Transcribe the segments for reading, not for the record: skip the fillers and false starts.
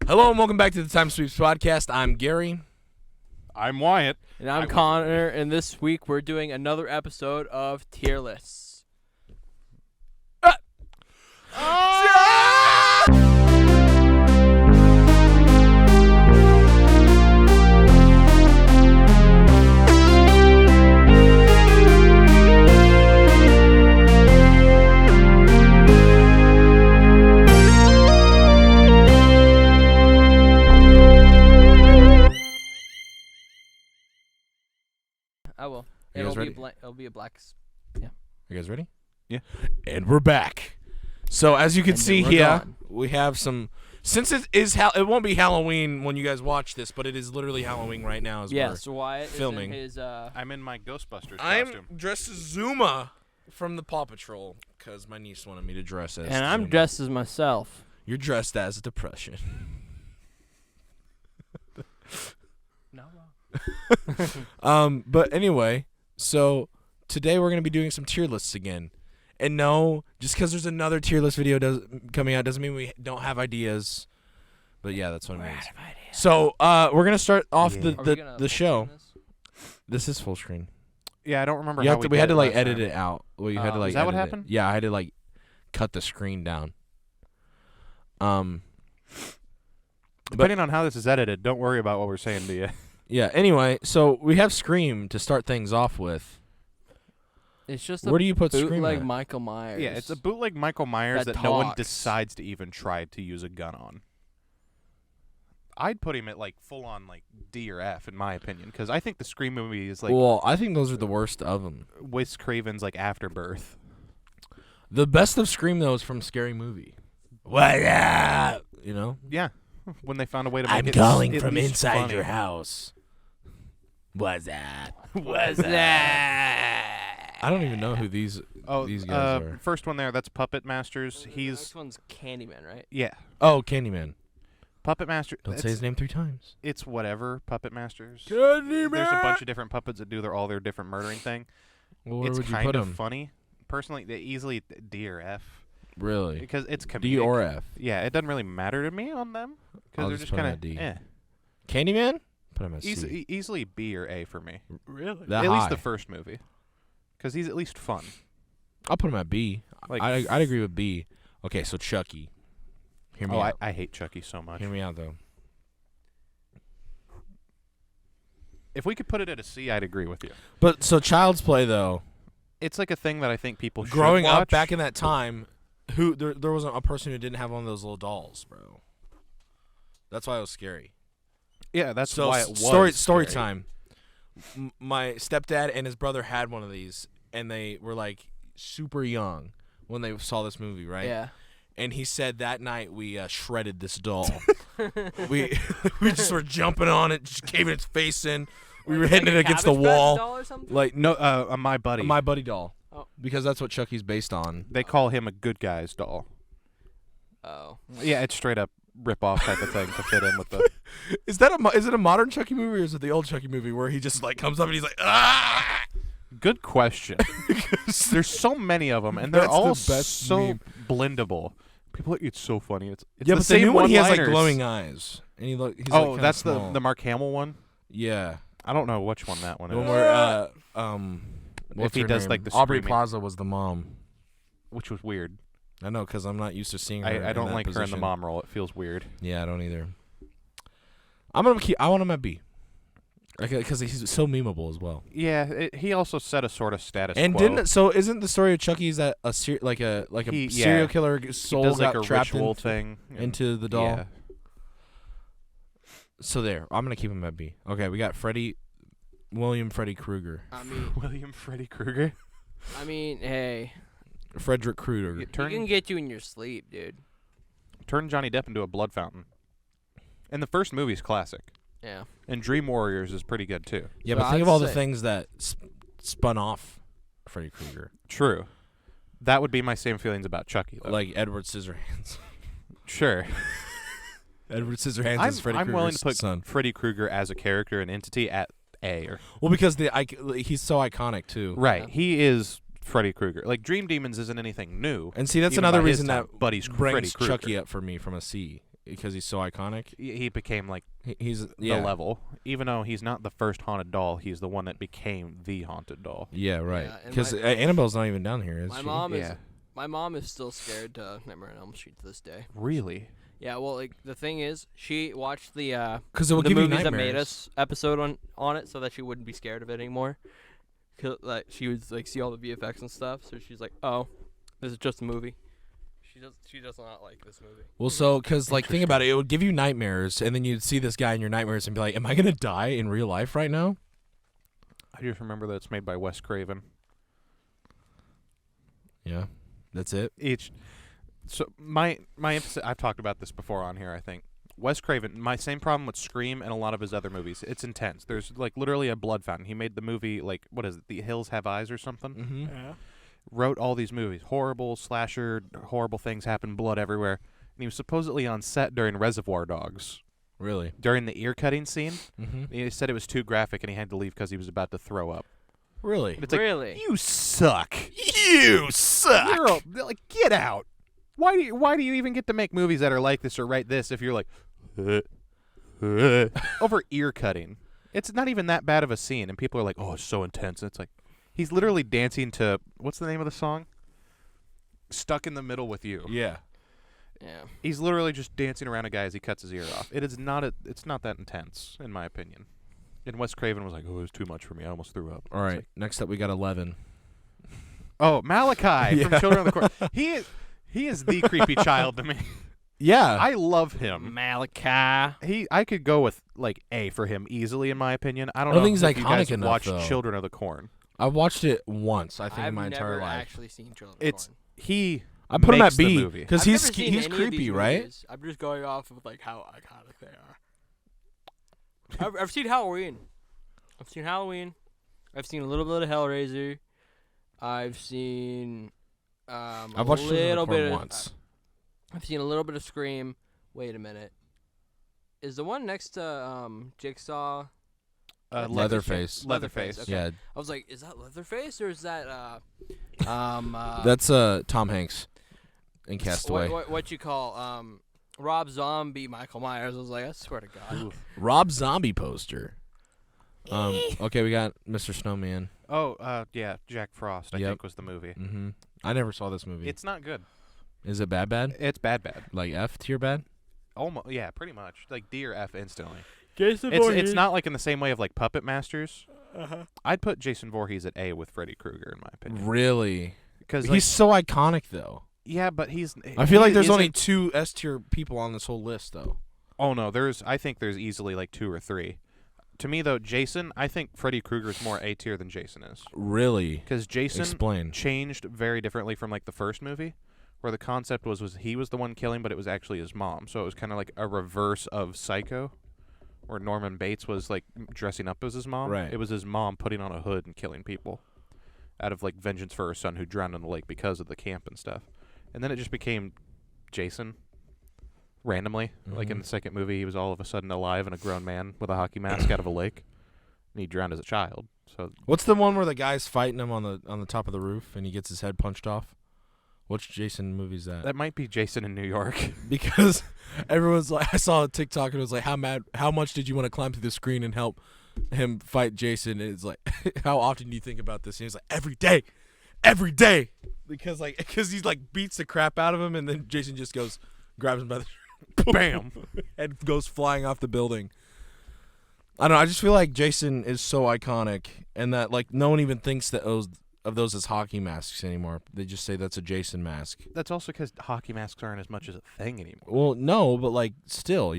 Hello and welcome back to the Time Sweeps podcast. I'm Gary. I'm Wyatt. And I'm Connor, and this week we're doing another episode of Tier Lists. I will. You guys ready? It'll be a black. You guys ready? Yeah. And we're back. So as you can And see then we're here, gone. we have some. Since it is it won't be Halloween when you guys watch this, but it is literally Halloween right now. As Yeah, we're so Wyatt filming. is in his. I'm in my Ghostbusters I'm costume. dressed as Zuma from the Paw Patrol because my niece wanted me to dress as. And I'm Zuma. dressed as myself. You're dressed as Depression. No. But anyway, so today we're gonna be doing some tier lists again. And no, just because there's another tier list video coming out doesn't mean we don't have ideas. But yeah, that's what it means. So we're gonna start off Yeah. the show. This is full screen. Yeah, I don't remember You how have to, we we had did to like last edit time. it out. Well, you had to like. Is that what edit it. happened? Yeah, I had to like cut the screen down. Depending on how this is edited, don't worry about what we're saying to you. Yeah. Anyway, so we have Scream to start things off with. It's just Where a do you put Scream bootleg at? Michael Myers. Yeah, it's a bootleg Michael Myers That that no one talks. decides to even try to use a gun on. I'd put him at like full on like D or F in my opinion, because I think the Scream movie is like Well, I think those are the worst of them. Wes Craven's like Afterbirth. The best of Scream though is from Scary Movie. What up? You know? Yeah, when they found a way to make I'm it calling at from least inside funny. your house. What's that? What's that? I don't even know who these guys are. First one there, that's Puppet Masters. The He's next one's Candyman, right? yeah, Oh, Candyman. Puppet Master. Don't say his name 3 times. It's whatever Puppet Masters. Candyman. There's a bunch of different puppets that do all their different murdering thing. Well, where It's would you kind put of him? funny. Personally, they easily D or F Really? because it's comedic. D or F? Yeah, it doesn't really matter to me on them I'll because they're just just put 'em kind at of D. eh. Candyman? Put him at C. Easily B or A for me. Really? At least the first movie, because he's at least fun. I'll put him at B. Like- I'd agree with B. Okay, so Chucky. Hear me Oh, out. I hate Chucky so much. Hear me out though. If we could put it at a C, I'd agree with you. But so Child's Play though. It's like a thing that I think people should Growing watch. up back in that time, there wasn't a person who didn't have one of those little dolls, bro. That's why it was scary. Yeah, that's So why it was story scary. time. My stepdad and his brother had one of these, and they were like super young when they saw this movie, right? Yeah. And he said that night we shredded this doll. we just were jumping on it, just caving its face in. We were hitting it against the wall, Doll or something? like No, My Buddy. My Buddy doll, Oh. because that's what Chucky's based on. They call him a good guy's doll. Oh. Yeah, it's straight up rip off type of thing to fit in with the. Is it a modern Chucky movie or is it the old Chucky movie where he just like comes up and he's like ah? Good question. There's so many of them, and they're That's all the best so meme. blendable. People, it's so funny. It's Yeah, the but the same new one he has like one-liners. glowing eyes, and he's Oh, like kinda that's small. the Mark Hamill one. Yeah, I don't know which one that one the one is. where what's If he her does name? like the Aubrey screaming. Plaza was the mom. Which was weird. I know because I'm not used to seeing her. I in don't that like her in the position. mom role. It feels weird. Yeah, I don't either. I want him at B, because he's so memeable as well. Yeah, he also set a sort of status And quo. isn't the story of Chucky's that a He- serial yeah. killer He soul does like got a trapped ritual thing into the doll? Yeah. So there, I'm gonna keep him at B. Okay, we got William Freddy Krueger, William Freddy Krueger. Hey, Frederick Krueger. Yeah, he can get you in your sleep, dude. Turn Johnny Depp into a blood fountain. And the first movie's classic. Yeah. And Dream Warriors is pretty good too. Yeah, So but think I'd of all the say- things that spun off Freddy Krueger, True. That would be my same feelings about Chucky, though. like Edward Scissorhands. Sure. Edward Scissorhands is Freddy I'm willing to Krueger's put son. Freddy Krueger as a character and entity at A. Well, because he's so iconic too. Right. Yeah. He is Freddy Krueger. Like, Dream Demons isn't anything new. And see, that's Even another by his reason time, that but he's Freddy brings Krueger. Chucky up for me from a C. because he's so iconic. He became like He's the level. Even though he's not the first haunted doll, he's the one that became the haunted doll. Yeah, right. Yeah, and Because Annabelle's not even down here, is My she? mom is still scared to Nightmare on Elm Street to this day. Really? Yeah, well, like the thing is, she watched the Because it will the give you movies that nightmares. made us episode on it, so that she wouldn't be scared of it anymore. 'Cause, like she would like see all the VFX and stuff, so she's like, "Oh, this is just a movie." She does not like this movie. Well, so because like think about it, it would give you nightmares, and then you'd see this guy in your nightmares and be like, "Am I gonna die in real life right now?" I just remember that it's made by Wes Craven. Yeah, that's it. So my emphasis, I've talked about this before on here, I think. Wes Craven, my same problem with Scream and a lot of his other movies. It's intense. There's like literally a blood fountain. He made the movie like what is it? The Hills Have Eyes or something. Mm-hmm. Yeah. Wrote all these movies. Horrible slasher, horrible things happen, blood everywhere. And he was supposedly on set during Reservoir Dogs. Really? During the ear cutting scene. Mm-hmm. He said it was too graphic and he had to leave because he was about to throw up. Really? And it's like, Really? you suck. You suck. Like, get out. Why do you even get to make movies that are like this or write this if you're like over ear cutting? It's not even that bad of a scene, and people are like, "Oh, it's so intense." And it's like he's literally dancing to what's the name of the song? Stuck in the Middle with You. Yeah. Yeah. He's literally just dancing around a guy as he cuts his ear off. It's not that intense, in my opinion. And Wes Craven was like, "Oh, it was too much for me. I almost threw up." All right. Next up, we got 11. Oh, Malachi from Yeah. Children of the Corn. He is the creepy child to me. Yeah. I love him. Malachi. I could go with like A for him easily, in my opinion. I don't don't know think he's if you guys iconic enough, watched though. Children of the Corn. I watched it once, I think, I've in my entire never life. actually seen Children of It's Corn. he. I put him makes at the B movie. because I've he's never seen he's any of creepy, these right? movies. I'm just going off of like how iconic they are. I've seen Halloween. I've seen a little bit of Hellraiser. I've seen I've watched Children of the Corn once. I've seen a little bit of Scream. Wait a minute. Is the one next to Jigsaw? Leatherface. Leatherface. Okay. Yeah. I was like, is that Leatherface or is that That's Tom Hanks in Castaway. what you call Rob Zombie, Michael Myers? I was like, I swear to God. Rob Zombie poster. Okay, we got Mr. Snowman. Oh, yeah, Jack Frost. I Yep. think was the movie. Mm-hmm. I never saw this movie. It's not good. Is it bad? It's bad. Like F tier bad? Almost. Yeah, pretty much. Like D or F instantly. Jason It's not like in the same way of like Puppet Masters. Uh-huh. I'd put Jason Voorhees at A with Freddy Krueger in my opinion. Really? Because He's so iconic, though. yeah, but I feel like there's only isn't- 2 S tier people on this whole list, though. Oh no, I think there's easily like 2 or 3. To me though, Jason, I think Freddy Krueger is more A tier than Jason is. Really? Because Jason Explain. changed very differently from like the first movie, where the concept was he was the one killing, but it was actually his mom. So it was kind of like a reverse of Psycho, where Norman Bates was like dressing up as his mom. Right. It was his mom putting on a hood and killing people, out of like vengeance for her son who drowned in the lake because of the camp and stuff. And then it just became Jason. Randomly, like in the second movie, he was all of a sudden alive and a grown man with a hockey mask out of a lake, and he drowned as a child. So What's the one where the guy's fighting him on the top of the roof and he gets his head punched off? Which Jason movie is that? that might be Jason in New York. Because everyone's like, I saw a TikTok and it was like, how much did you want to climb through the screen and help him fight Jason? And it's like, how often do you think about this? And he's like, every day, because he like beats the crap out of him, and then Jason just grabs him by the Bam. and goes flying off the building. I don't know. I just feel like Jason is so iconic, and that like no one even thinks that of those as hockey masks anymore. They just say that's a Jason mask. That's also because hockey masks aren't as much as a thing anymore. Well, no, but like still,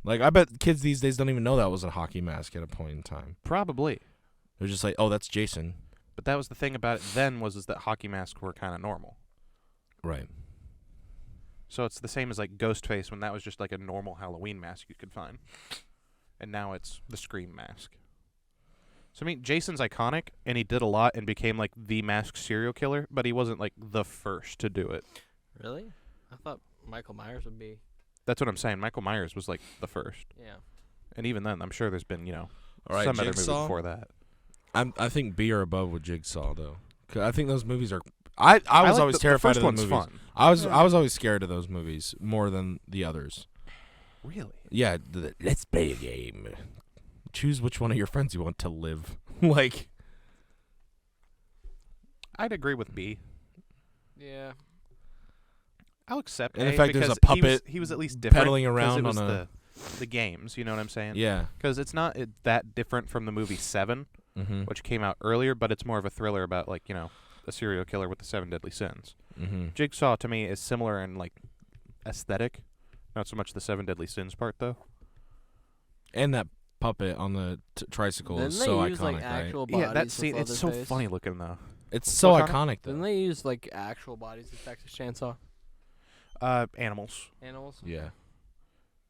like I bet kids these days don't even know that was a hockey mask at a point in time. Probably. They're just like, oh, that's Jason. But that was the thing about it then is that hockey masks were kind of normal. Right. So it's the same as like Ghostface when that was just like a normal Halloween mask you could find. And now it's the Scream mask. So I mean, Jason's iconic, and he did a lot and became like the masked serial killer, but he wasn't like the first to do it. Really? I thought Michael Myers would be. That's what I'm saying. Michael Myers was like the first. Yeah. And even then, I'm sure there's been, All right, some other movie Jigsaw? before that. I think B or above with Jigsaw though. 'Cause I think those movies are. I was like always the terrified first of the one's movies. fun. I was always scared of those movies more than the others. Really? Yeah, let's play a game. Choose which one of your friends you want to live. Like, I'd agree with B. Yeah. I'll accept And the A fact there's a because puppet he was at least different pedaling 'cause around it was on the games, you know what I'm saying? yeah. Because it's not that different from the movie Seven, Mm-hmm. which came out earlier, but it's more of a thriller about, like, you know, a serial killer with the 7 deadly sins. Mm-hmm. Jigsaw, to me, is similar in, like, aesthetic. Not so much the 7 deadly sins part, though. And that puppet on the tricycle Didn't is they so use iconic, like right? actual bodies? Yeah, that with scene, it's so Leatherface? funny looking, though. It's so What, iconic, though. Didn't they use like actual bodies with Texas Chainsaw? Animals. Animals? Yeah.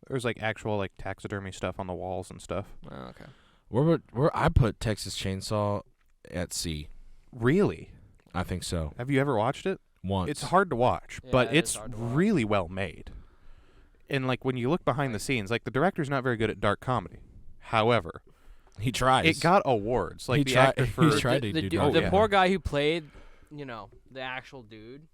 There's, like, actual, like, taxidermy stuff on the walls and stuff. Oh, okay. Where I put Texas Chainsaw at C. Really? I think so. Have you ever watched it? Once. It's hard to watch, Yeah, but it is it's hard to watch. really well made. And, like, when you look behind the scenes, like, the director's not very good at dark comedy. However, He tries. it got awards. Like, He the tried- actor he for... tried to the do dude- dark the comedy. poor guy who played, you know, the actual dude.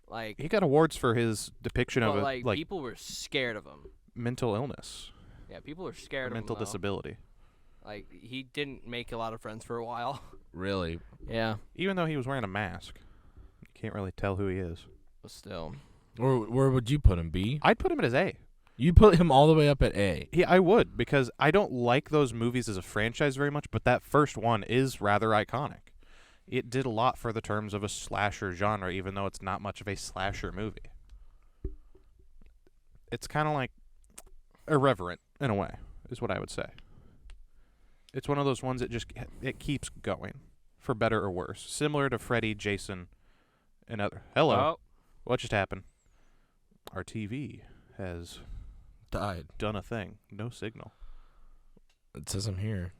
Like, He got awards for his depiction but, of, like, like, people were scared of him. mental illness Yeah, people were or scared of him. mental though. disability. Like, he didn't make a lot of friends for a while. Really. Yeah, Even though he was wearing a mask, you can't really tell who he is. but still. Where would you put him? B? I'd put him as A. You put him all the way up at A. I would, because I don't like those movies as a franchise very much, but that first one is rather iconic. It did a lot for the terms of a slasher genre, even though it's not much of a slasher movie. It's kind of like irreverent, in a way, is what I would say. It's one of those ones that just it keeps going, for better or worse. Similar to Freddy, Jason, and other. Hello. Oh, What just happened? Our TV has Died. done a thing. No signal. It says I'm here.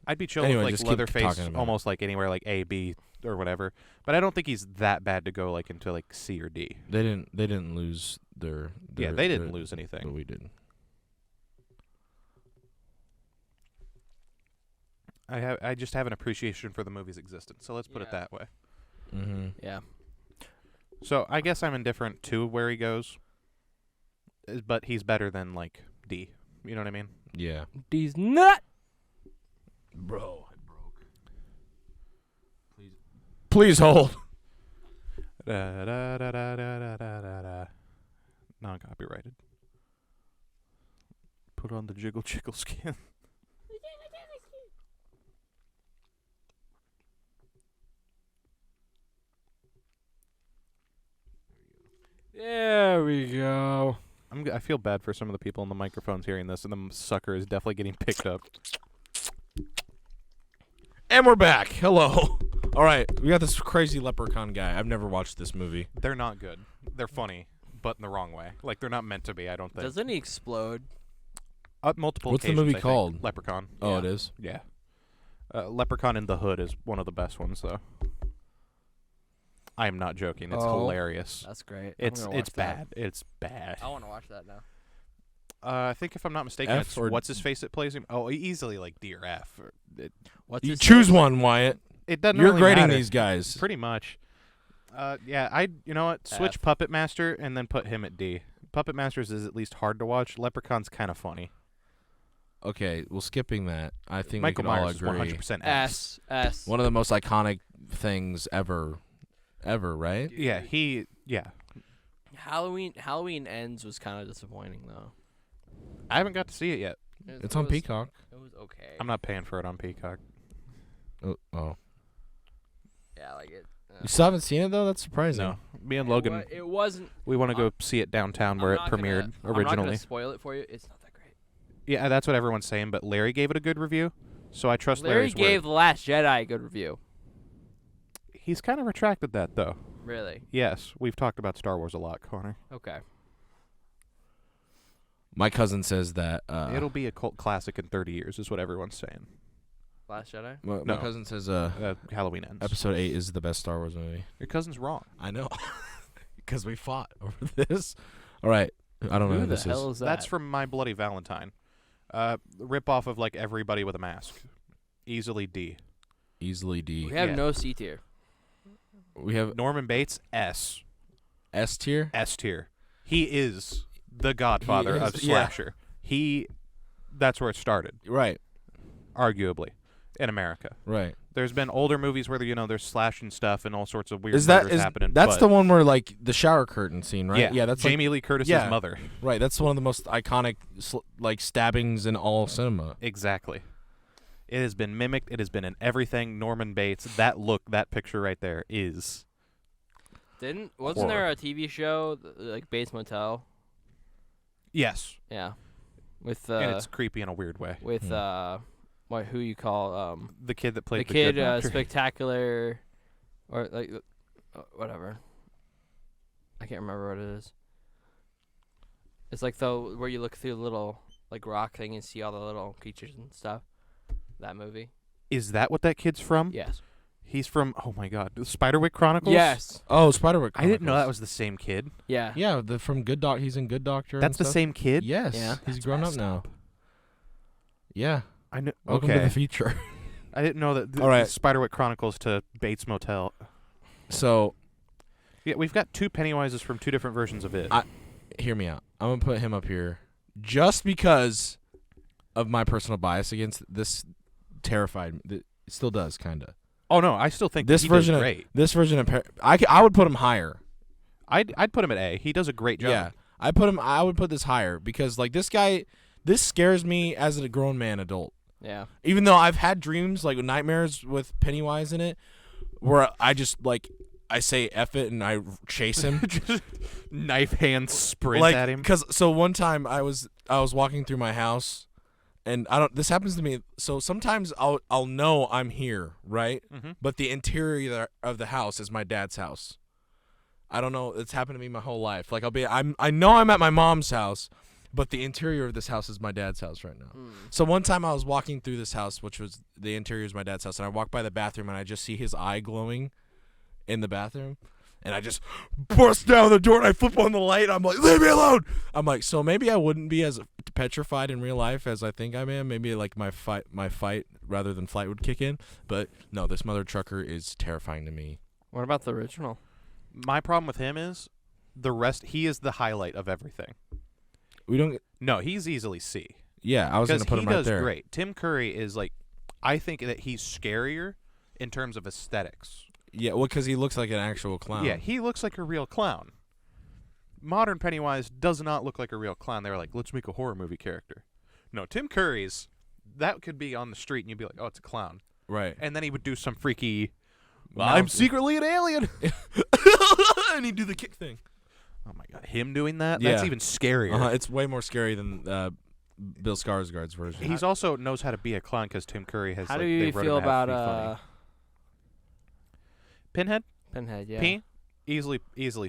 I'd be chill Anyway, with, just like, keep Leatherface talking about almost like anywhere, like A, B, or whatever. But I don't think he's that bad to go, like, into, like, C or D. They didn't lose their Yeah, they didn't their- lose anything. But we did. I just have an appreciation for the movie's existence, so let's put it Yeah. that way. Mm-hmm. yeah. So I guess I'm indifferent to where he goes, but he's better than, like, D. You know what I mean? Yeah. These nut. Bro, I broke. Please hold. Non-copyrighted. Put on the jiggle jiggle skin. There we go. I feel bad for some of the people in the microphones hearing this, and the sucker is definitely getting picked up. And we're back. Hello. All right, we got this crazy leprechaun guy. I've never watched this movie. They're not good. They're funny, but in the wrong way. Like, they're not meant to be, I don't think. Doesn't he explode? Multiple What's the occasions, movie I think. called? Leprechaun. Oh, Yeah. it is. Yeah. Leprechaun in the Hood is one of the best ones, though. I am not joking. It's Oh. hilarious. That's great. It's bad. It's bad. I want to watch that now. I think if I'm not mistaken, F it's or- what's his face that plays him. Oh, easily like D or F. What's You his choose name? one, Wyatt. It doesn't. You're really grading matter. these guys. Pretty much. Yeah. You know what? Switch F. Puppet Master and then put him at D. Puppet Masters is at least hard to watch. Leprechaun's kind of funny. Okay, well, skipping that, I think Michael we can all Myers is agree. 100% F. S. One of the most iconic things ever, right? Yeah. Yeah. Halloween Ends was kind of disappointing though. I haven't got to see it yet. It's on Peacock. It was okay. I'm not paying for it on Peacock. Oh. Yeah, like it. You still haven't seen it, though? That's surprising. No. Me and Logan, It wasn't. we want to go see it downtown where it I'm not premiered I'm not originally. gonna spoil it for you. It's not that great. Yeah, that's what everyone's saying, but Larry gave it a good review, so I trust Larry Larry's gave word. The Last Jedi a good review. He's kind of retracted that, though. Really? Yes, we've talked about Star Wars a lot, Connor. Okay. My cousin says that. It'll be a cult classic in 30 years, is what everyone's saying. Last Jedi. My No. cousin says Halloween Ends. Episode 8 is the best Star Wars movie. Your cousin's wrong. I know. Because we fought over this. All right. I don't know who Who the this hell is. is that? That's from My Bloody Valentine. Rip off of, like, everybody with a mask. Easily D. Easily D. We have yeah. no C tier. We have Norman Bates, S. S tier. S tier. He is the godfather He is- of slasher. That's where it started, Right. arguably, in America. Right. There's been older movies where there's slashing stuff and all sorts of weird Is that murders happening. that's but the one where like the shower curtain scene, right? Yeah, that's Jamie Lee Curtis's yeah. mother. right. That's one of the most iconic like stabbings in all cinema. Exactly. It has been mimicked. It has been in everything. Norman Bates. That look, that picture right there is. Wasn't there a TV show like Bates Motel? Yes. Yeah, with And it's creepy in a weird way. with who you call The kid that played the the kid good doctor. spectacular, or like whatever. I can't remember what it is. It's like where you look through the little like rock thing and see all the little creatures and stuff. That movie. Is that what that kid's from? Yes. He's from, oh my god, the Spiderwick Chronicles? Yes. Oh, Spiderwick. I didn't know that Chronicles. was the same kid. Yeah. Yeah, from Good Doc. He's in Good Doctor. and That's the stuff. same kid? Yes. Yeah. He's That's grown up messed now. up. Yeah. I knew. Welcome Okay. to the future. I didn't know that All right. Spiderwick Chronicles to Bates Motel. So, Yeah, we've got two Pennywises from two different versions of it. hear me out. I'm gonna put him up here just because of my personal bias against this. Terrified. It still does, kind of. Oh no, I still think This he version does of great. this version of I would put him higher. I'd put him at A. He does a great job. Yeah, I would put this higher because like this scares me as a grown man adult. Yeah. Even though I've had dreams like nightmares with Pennywise in it, where I just like I say F it and I chase him. Just knife hand sprint like, at him. So one time I was walking through my house, and this happens to me. So sometimes I'll know I'm here, right? Mhm. But the interior of the house is my dad's house. I don't know. It's happened to me my whole life. Like I know I'm at my mom's house, but the interior of this house is my dad's house right now. So one time I was walking through this house, which was the interior is my dad's house, and I walk by the bathroom and I just see his eye glowing in the bathroom, and I just burst down the door and I flip on the light. I'm like, leave me alone. I'm like, so maybe I wouldn't be as petrified in real life as I think I am. Maybe like my fight rather than flight would kick in. But no, this mother trucker is terrifying to me. What about the original? My problem with him is he is the highlight of everything. We don't. No, he's easily C. Yeah, I was gonna Because put he him right does there. great. Tim Curry is like, I think that he's scarier in terms of aesthetics. Yeah, well, because he looks like an actual clown. Yeah, he looks like a real clown. Modern Pennywise does not look like a real clown. They were like, let's make a horror movie character. No, Tim Curry's, that could be on the street and you'd be like, oh, it's a clown. Right. And then he would do some freaky, Well, I'm secretly an alien. and he'd do the kick thing. Oh my god, him doing that? Yeah. That's even scarier. It's way more scary than Bill Skarsgård's version. He's also knows how to be a clown because Tim Curry has. How like, do they you wrote feel him to have to about be funny. Pinhead? Pinhead? Yeah. P? Easily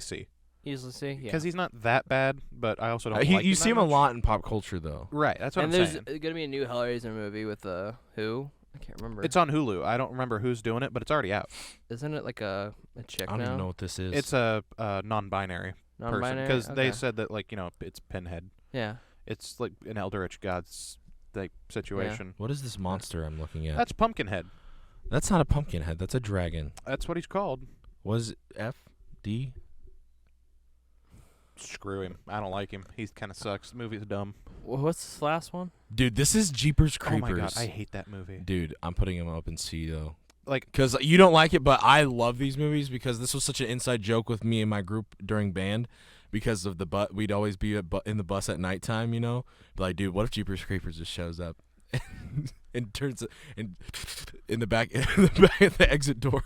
C. Easily see. Yeah. Because he's not that bad, but I also don't. like you him see that him a much. lot in pop culture, though. Right, that's what And I'm there's saying. gonna be a new Hellraiser movie with who? I can't remember. It's on Hulu. I don't remember who's doing it, but it's already out. Isn't it like a chick I don't now? even know what this is. It's a non-binary person Non-binary? because they Okay. said that it's Pinhead. Yeah. It's like an Eldritch God's like situation. What is this monster I'm looking at? That's Pumpkinhead. That's not a pumpkin head. That's a dragon. That's what he's called. Was F D? Screw him. I don't like him. He kind of sucks. The movie's dumb. What's this last one? Dude, this is Jeepers Creepers. Oh my god, I hate that movie. Dude, I'm putting him up in C though. Like, Because you don't like it, but I love these movies because this was such an inside joke with me and my group during band because of the we'd always be in the bus at nighttime, you know? But like, dude, what if Jeepers Creepers just shows up and turns in the back of the exit door?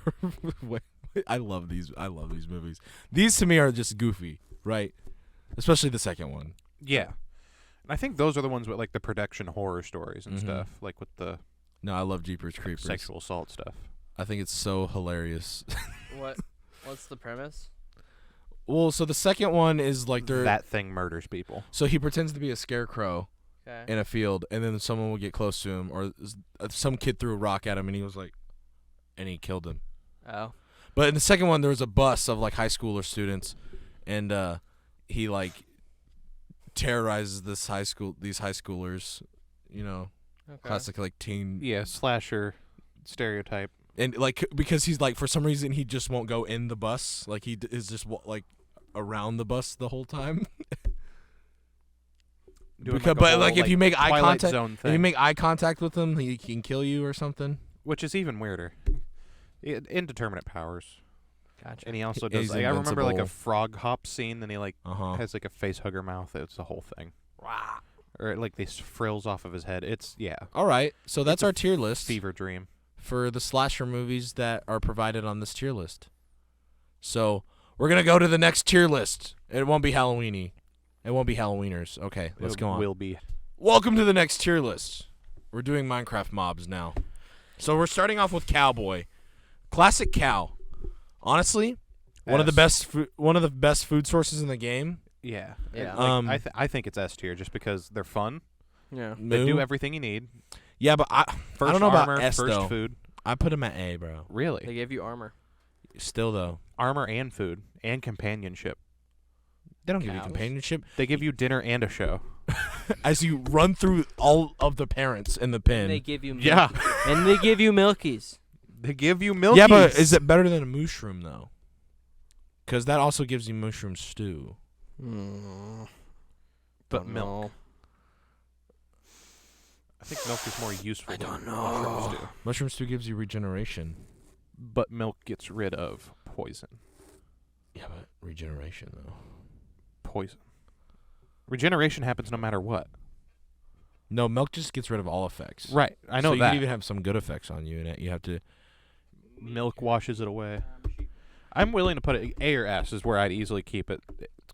I love these movies. These to me are just goofy, right? Especially the second one. yeah. And I think those are the ones with like the production horror stories and Mhm. stuff, like with the No, I love Jeepers Creepers. sexual assault stuff. I think it's so hilarious. What's the premise? Well, so the second one is like That thing murders people. so he pretends to be a scarecrow Okay. in a field, and then someone will get close to him, or some kid threw a rock at him, and he was like, and he killed him. Oh. But in the second one, there was a bus of like high schooler students, and he like terrorizes these high schoolers, you know, Okay. classic like teen, Yeah, slasher stereotype. and like because he's like for some reason he just won't go in the bus, like he is just like around the bus the whole time. doing Because, like a but whole, like if you make eye Twilight contact, Zone if thing, you make eye contact with him, he can kill you or something. which is even weirder. Indeterminate powers. Gotcha. And he also He's does. Like, I remember like a invincible. frog hop scene, and he like Uh-huh. has like a face hugger mouth. It's the whole thing. Or like these frills off of his head. It's All right, so that's a our tier list fever dream. for the slasher movies that are provided on this tier list. So we're gonna go to the next tier list. It won't be Halloweeny. It won't be Halloweeners. Okay, let's It go on. Will be. Welcome to the next tier list. We're doing Minecraft mobs now. So we're starting off with Cowboy. Classic cow. Honestly, one of the best food sources in the game. Yeah. Yeah. Like, I think it's S tier just because they're fun. Yeah. They do everything you need. Yeah, but I First don't know armor, about S first though. food. I put him at A, bro. Really? They give you armor. Still though, Armor and food and companionship. they don't give you Cows? companionship They give you dinner and a show. as you run through all of the parents in the pen. And they give you Yeah. and they give you milkies. They give you milk. Yeah, but is it better than a mushroom though? Because that also gives you mushroom stew. But Don't milk. know. I think milk is more useful. I don't than know. mushrooms do. Mushroom stew gives you regeneration. But milk gets rid of poison. Yeah, but regeneration though. Poison. Regeneration happens no matter what. No, milk just gets rid of all effects. Right. I know so that. you can even have some good effects on you, and it you have to. Milk washes it away. I'm willing to put it A or S is where I'd easily keep it.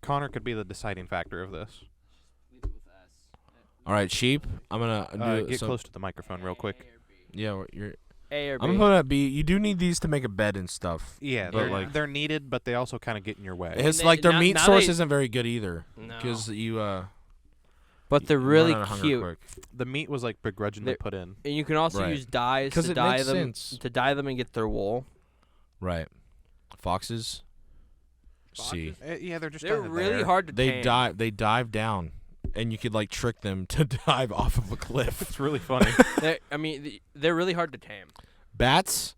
Connor could be the deciding factor of this. All right, sheep. I'm gonna do Get some, close to the microphone real quick. Yeah, you're. A or B. I'm gonna put it at B. You do need these to make a bed and stuff. Yeah, But, they're needed, but they also kind of get in your way. It's they- like their now- meat now source they- isn't very good either, No. because you But they're you really run out of hunger cute. quick. The meat was like begrudgingly They're- put in. And you can also Right. use dyes 'Cause to it dye makes them sense. and get their wool. Right. Foxes. C. Yeah, they're just They're kinda really there. hard to They tame. dive. They dive down, and you could like trick them to dive off of a cliff. It's really funny. They're really hard to tame. Bats.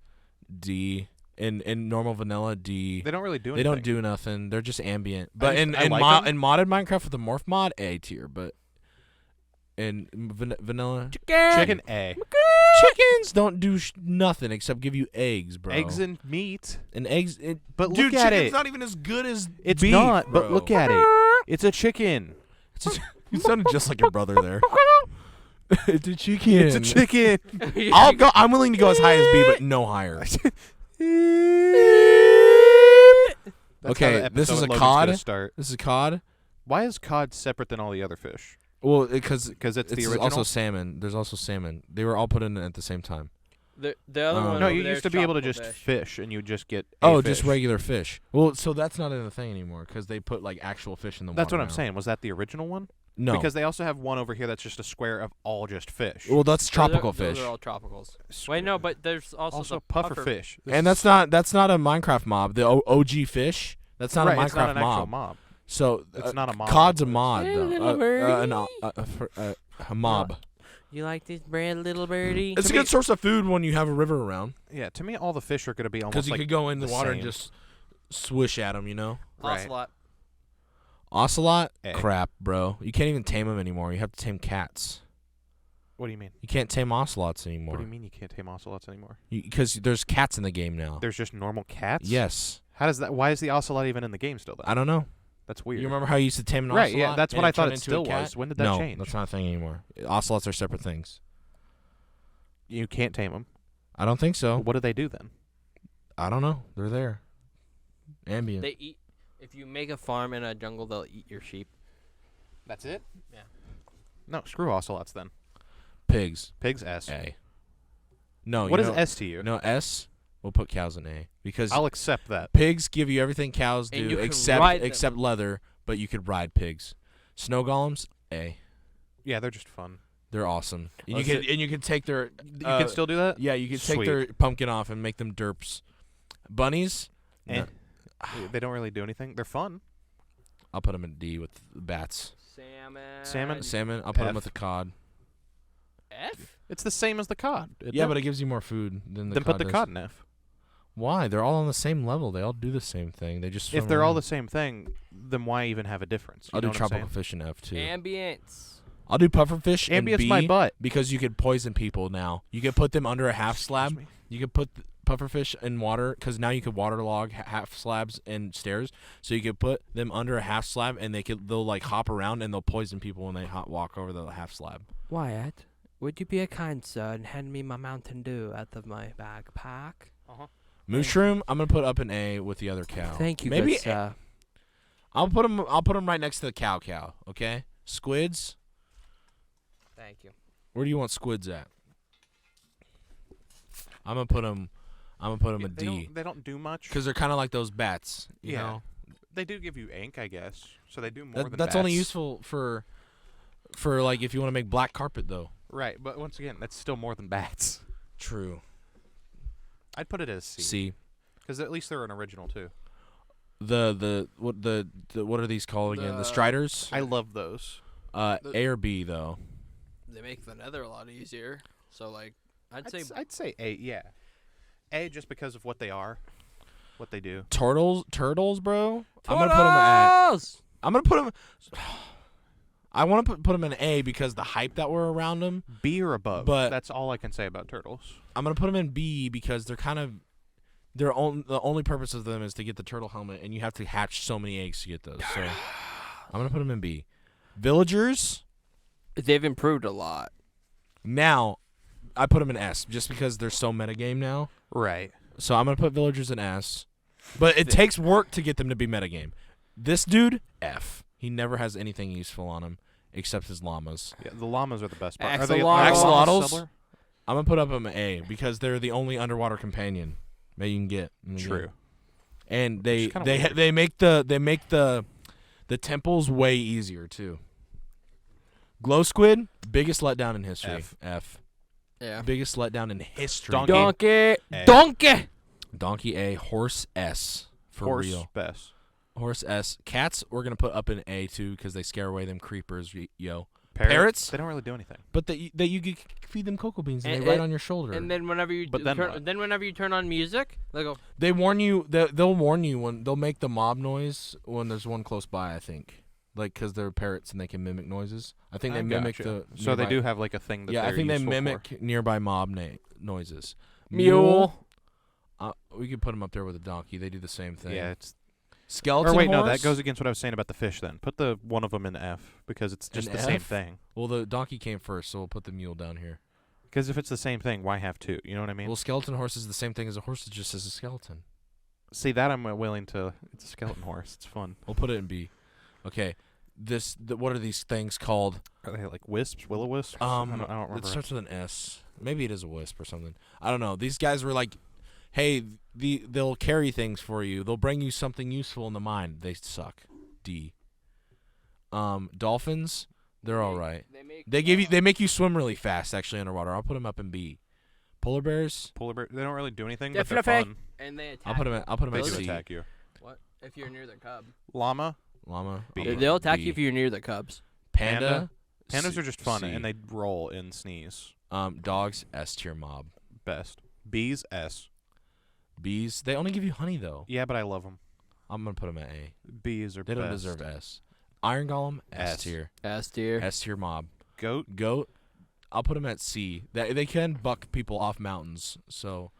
D. In normal vanilla D. They don't really do They anything. don't do nothing. They're just ambient. But in I like 'em. in modded Minecraft with the morph mod, A tier. But in vanilla, Chicken A. chickens don't do nothing except give you eggs, bro. Eggs and meat. and eggs. But Dude, look at chicken's it. not even as good as It's beef, not, bro. but look at it. It's a chicken. You sounded just like your brother there. It's a chicken. It's a chicken. I'll go. I'm willing to go as high as B, but no higher. That's Okay, how the this is episode a logo's cod. gonna Start. This is cod. Why is cod separate than all the other fish? Well, because Because it's the it's original. also salmon. There's also salmon. They were all put in at the same time. The other one. no, over you there used is to be able to tropical just fish. fish, and you just get. Just fish. regular fish. Well, so that's not in the thing anymore because they put like actual fish in the That's water what I'm now. saying. Was that the original one? No, Because they also have one over here that's just a square of all just fish. well, that's tropical Those fish, are all tropicals. Wait, no, but there's also, the puffer fish. and that's not a Minecraft mob. The OG fish. That's not right, a Minecraft it's not an mob. actual mob. So It's not a mob. Cod's a mod Hey, though. little birdie. A mob. You like this bread, little birdie? It's a me- good source of food when you have a river around Yeah, to me, all the fish are going to be because almost you like could go in the the water and same. just swish at them. You know. Right. Ocelot. Ocelot, A. crap, bro. You can't even tame them anymore. You have to tame cats. What do you mean? You can't tame ocelots anymore. What do you mean you can't tame ocelots anymore? Because there's cats in the game now. There's just normal cats? Yes. How does that? Why is the ocelot even in the game still? Then I don't know. that's weird. You remember how you used to tame an Right, ocelot? yeah, that's and what I turned thought it into still a cat? was. When did that no, change? that's not a thing anymore. Ocelots are separate things. You can't tame them. I don't think so. What do they do then? I don't know. They're there. Ambient. They eat. If you make a farm in a jungle, they'll eat your sheep. That's it. Yeah. No, screw ocelots then. Pigs. Pigs S. A. No. What you is know, S to you? No, S. We'll put cows in A. Because I'll accept that. pigs give you everything cows And do you can except ride them. except leather, but you could ride pigs. Snow golems, A. Yeah, they're just fun. They're awesome. And Let's you can take their You can still do that? yeah, you can take Sweet. their pumpkin off and make them derps. Bunnies, Eh. no. They don't really do anything. They're fun. I'll put them in D with bats. Salmon? Salmon, I'll put them F. with the cod. F? It's the same as the cod. Yeah, but it gives you more food than the then cod put the does. cod in F. Why? They're all on the same level. They all do the same thing. They just If swim they're all around. the same thing, then why even have a difference? You I'll know do what I'm tropical saying? fish in F too. Ambience. I'll do pufferfish and Ambient's B my butt. because you could poison people now. You could put them under a half Excuse slab. me. You could put pufferfish in water because now you could waterlog half slabs and stairs. So you could put them under a half slab and they'll like hop around and they'll poison people when they walk over the half slab. Wyatt, would you be a kind sir and hand me my Mountain Dew out of my backpack? Mushroom, I'm gonna put up an A with the other cow. Thank you, Maybe good sir. I'll put them right next to the cow. Okay. Squids. Thank you. Where do you want squids at? I'm gonna put them a D They don't do much. because they're kind of like those bats. You Yeah. know. They do give you ink, I guess. So they do more than That's only bats. useful for like if you want to make black carpet though. Right, but once again, that's still more than bats. True. I'd put it as C. C. Because at least they're an original too. What are these called again? The Striders. I love those. A or B though. They make the nether a lot easier. So like, I'd I'd say A. Yeah, A just because of what they are, what they do. Turtles, bro. I'm gonna put them at. Turtles! I'm gonna put them. I want to put them in A because the hype that were around them. B or above. But- that's all I can say about turtles. I'm gonna put them in B because they're kind of. The only purpose of them is to get the turtle helmet, and you have to hatch so many eggs to get those. So I'm gonna put them in B. Villagers. They've improved a lot. Now, I put them in S just because they're so metagame now. Right. So I'm gonna put villagers in S, but it takes work to get them to be metagame. This dude F. He never has anything useful on him except his llamas. Yeah, the llamas are the best part. Axolotls? Are I'm gonna put up them A because they're the only underwater companion that you can get. in the True. game. And Which they is kinda weird. they make the temples way easier too. Glow squid, biggest letdown in history. F. Yeah. Biggest letdown in history. Donkey. A. Donkey A. Horse S. For Horse real. best. Horse S. Cats we're gonna put up in A too because they scare away them creepers. Yo. Parrots? Parrots? They don't really do anything. But you could feed them cocoa beans and And- they ride and- on your shoulder. And then whenever you But then what? whenever you turn on music, they go. They warn you. They'll warn you when they'll make the mob noise when there's one close by. I think, like, because they're parrots and they can mimic noises. I think they mimic Gotcha. the. So they nearby- do have like a thing that Yeah, I they're think they useful mimic nearby mob noises. Mule. We could put them up there with a donkey. They do the same for. thing. Yeah, it's. Skeleton Or wait, horse? no, that goes against what I was saying about the fish. Then put the one of them in F because it's just An the same F? thing. Well, the donkey came first, so we'll put the mule down here. Because if it's the same thing, why have two? You know what I mean? Well, skeleton horse is the same thing as a horse. It just is a skeleton. See, that I'm willing to. It's a skeleton horse. It's fun. We'll put it in B. Okay. What are these things called? Are they like wisps, will-o-wisps? I don't It remember. starts with an S. Maybe it is a wisp or something. I don't know. These guys were like, hey, they'll carry things for you. They'll bring you something useful in the mine. They suck. D. Dolphins, they're all right. They make you swim really fast actually underwater. I'll put them up in B. Polar bears, Polar bear. They don't really do anything, They're but they're fluffy. fun. And they attack. I'll put them They at do C. attack you. What if you're near the cub? Llama, Llama, B. I'll put They'll them attack B. you if you're near the cubs. Panda. Pandas C- are just fun, C. and they roll and sneeze. Dogs S tier mob. Best. Bees, S. Bees, they only give you honey though. Yeah, but I love them. I'm gonna put them at A. Bees are They best. don't deserve S. Iron Golem S S. tier. S tier. S tier mob. Goat, I'll put them at C. They can buck people off mountains. So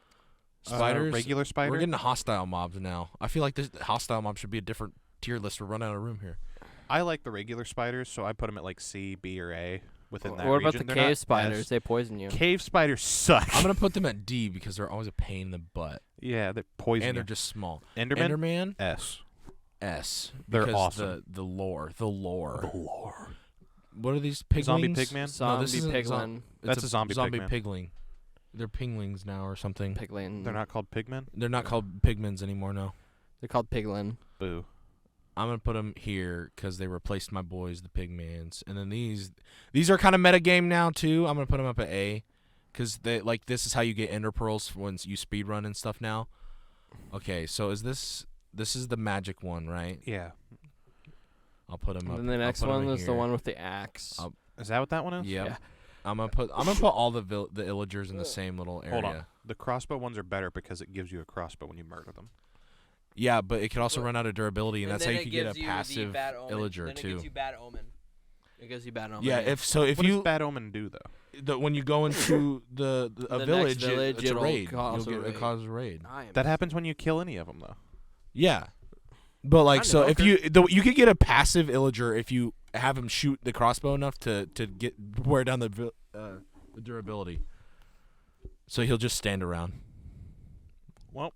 spiders. regular spider. We're getting to hostile mobs now. I feel like this hostile mob should be a different tier list. We're running out of room here. I like the regular spiders, so I put them at like C, B, or A within that What region. about the They're cave not spiders? S. They poison you. Cave spiders suck. I'm gonna put them at D because they're always a pain in the butt Yeah, they poison and you. they're just small. Enderman, Enderman S. S. They're because awesome. The lore. The lore. Lore. What are these piglings? Zombie pigman? No, this Zombie isn't piglin. It's That's a zombie pigman. pigling. They're pinglings now or something. Piglin. They're not called pigmen. They're not called pigments anymore. No. They're called piglin. Boo. I'm gonna put them here because they replaced my boys, the pigmans, and then these are kind of meta game now too. I'm gonna put them up at A, because this is how you get ender pearls when you speed run and stuff now. Okay, so this is the magic one, right? Yeah. I'll put them up. And then the I'll next put 'em one in is the here. one with the axe. Is that what that one is? Yep. Yeah. I'm gonna put all the illagers in the same little area. Hold on. The crossbow ones are better because it gives you a crossbow when you murder them. Yeah, but it can also Well, run out of durability, and that's how then you it can get gives a you the passive bad omen. illager then too. It gives you bad omen. It gives you bad omen. Yeah, if What does you Bad Omen do though? when you go into a The next village, village, it's a it'll raid. cause You'll a get it raid. causes a raid. That happens when you kill any of them though. Yeah, but like Kinda so if Joker. you could get a passive illager if you have him shoot the crossbow enough to get wear down the durability. So he'll just stand around. Well,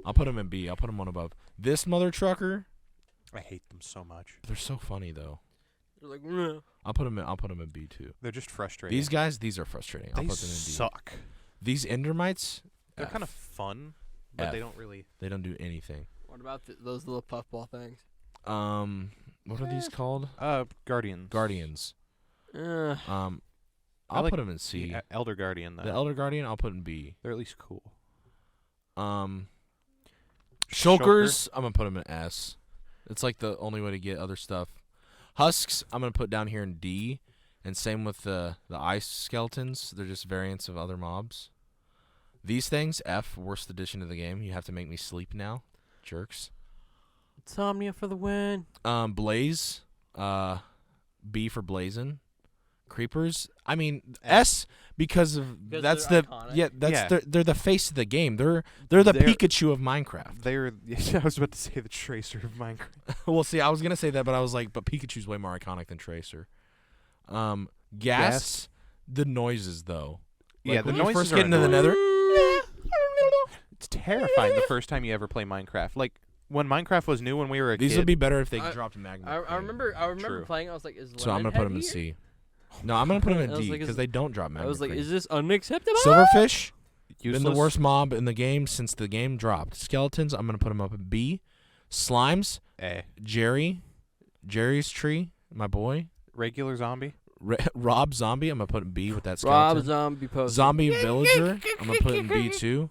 I'll put him in B. I'll put him one above. This mother trucker, I hate them so much. they're so funny though. They're like, "Meh." I'll put him in B too. They're just frustrating. These guys, these are frustrating. I'll they put them in D. suck. These Endermites, They're F. kind of fun, but they F. don't really. They don't do anything. What about those little puffball things? What are these called? Guardians. Guardians. Uh, I'll like put them in C. The Elder Guardian though. The Elder Guardian, I'll put in B. They're at least cool. Shulkers, I'm gonna put them in S. It's like the only way to get other stuff. Husks, I'm gonna put down here in D, and same with the ice skeletons. They're just variants of other mobs. These things, F, worst addition to the game. You have to make me sleep now, jerks. Insomnia for the win. Blaze, B for blazing. Creepers, I mean S because that's they're the iconic. Yeah. they're the face of the game. They're the Pikachu of Minecraft. They're. I was about to say the Tracer of Minecraft. Well, see, I was gonna say that, but I was like, but Pikachu's way more iconic than Tracer. Gas, the noises though. Yeah, Like, the when you noises first are get into the annoying. Nether. It's terrifying the first time you ever play Minecraft. Like when Minecraft was new when we were a These kid. would be better if they I- dropped magma. I remember True. playing. I was like, "Is So I'm gonna put them in Lemonhead here?" C. No, I'm gonna put them in I was D like, because is- they don't drop magma. I was like, cream. "Is this unacceptable?" Silverfish? Useless. Been the worst mob in the game since the game dropped. Skeletons, I'm gonna put them up in B. Slimes, A. Jerry's tree, my boy. Regular zombie. Rob Zombie, I'm gonna put in B with that Rob skeleton. Zombie post. Zombie Villager, I'm gonna put in B too.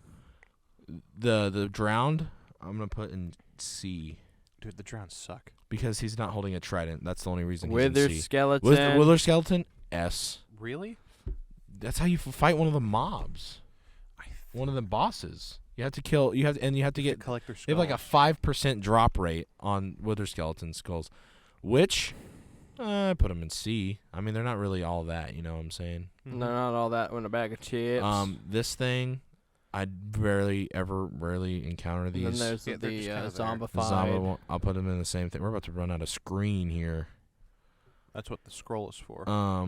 The Drowned, I'm gonna put in C Dude, the drowns suck. because he's not holding a trident. That's the only reason Wither he's in C. skeleton. Wither Skeleton, S. Really? That's how you fight one of the mobs. One of the bosses. You have to kill. You have to get. Collector skull. They have like a 5% drop rate on Wither Skeleton skulls, which I put them in C. I mean, they're not really all that. You know what I'm saying? They're not all that in a bag of chips. This thing, I rarely encounter and these. then there's Yeah, they're just kinda there. The zombified. zombie one, I'll put them in the same thing. We're about to run out of screen here. That's what the scroll is for. I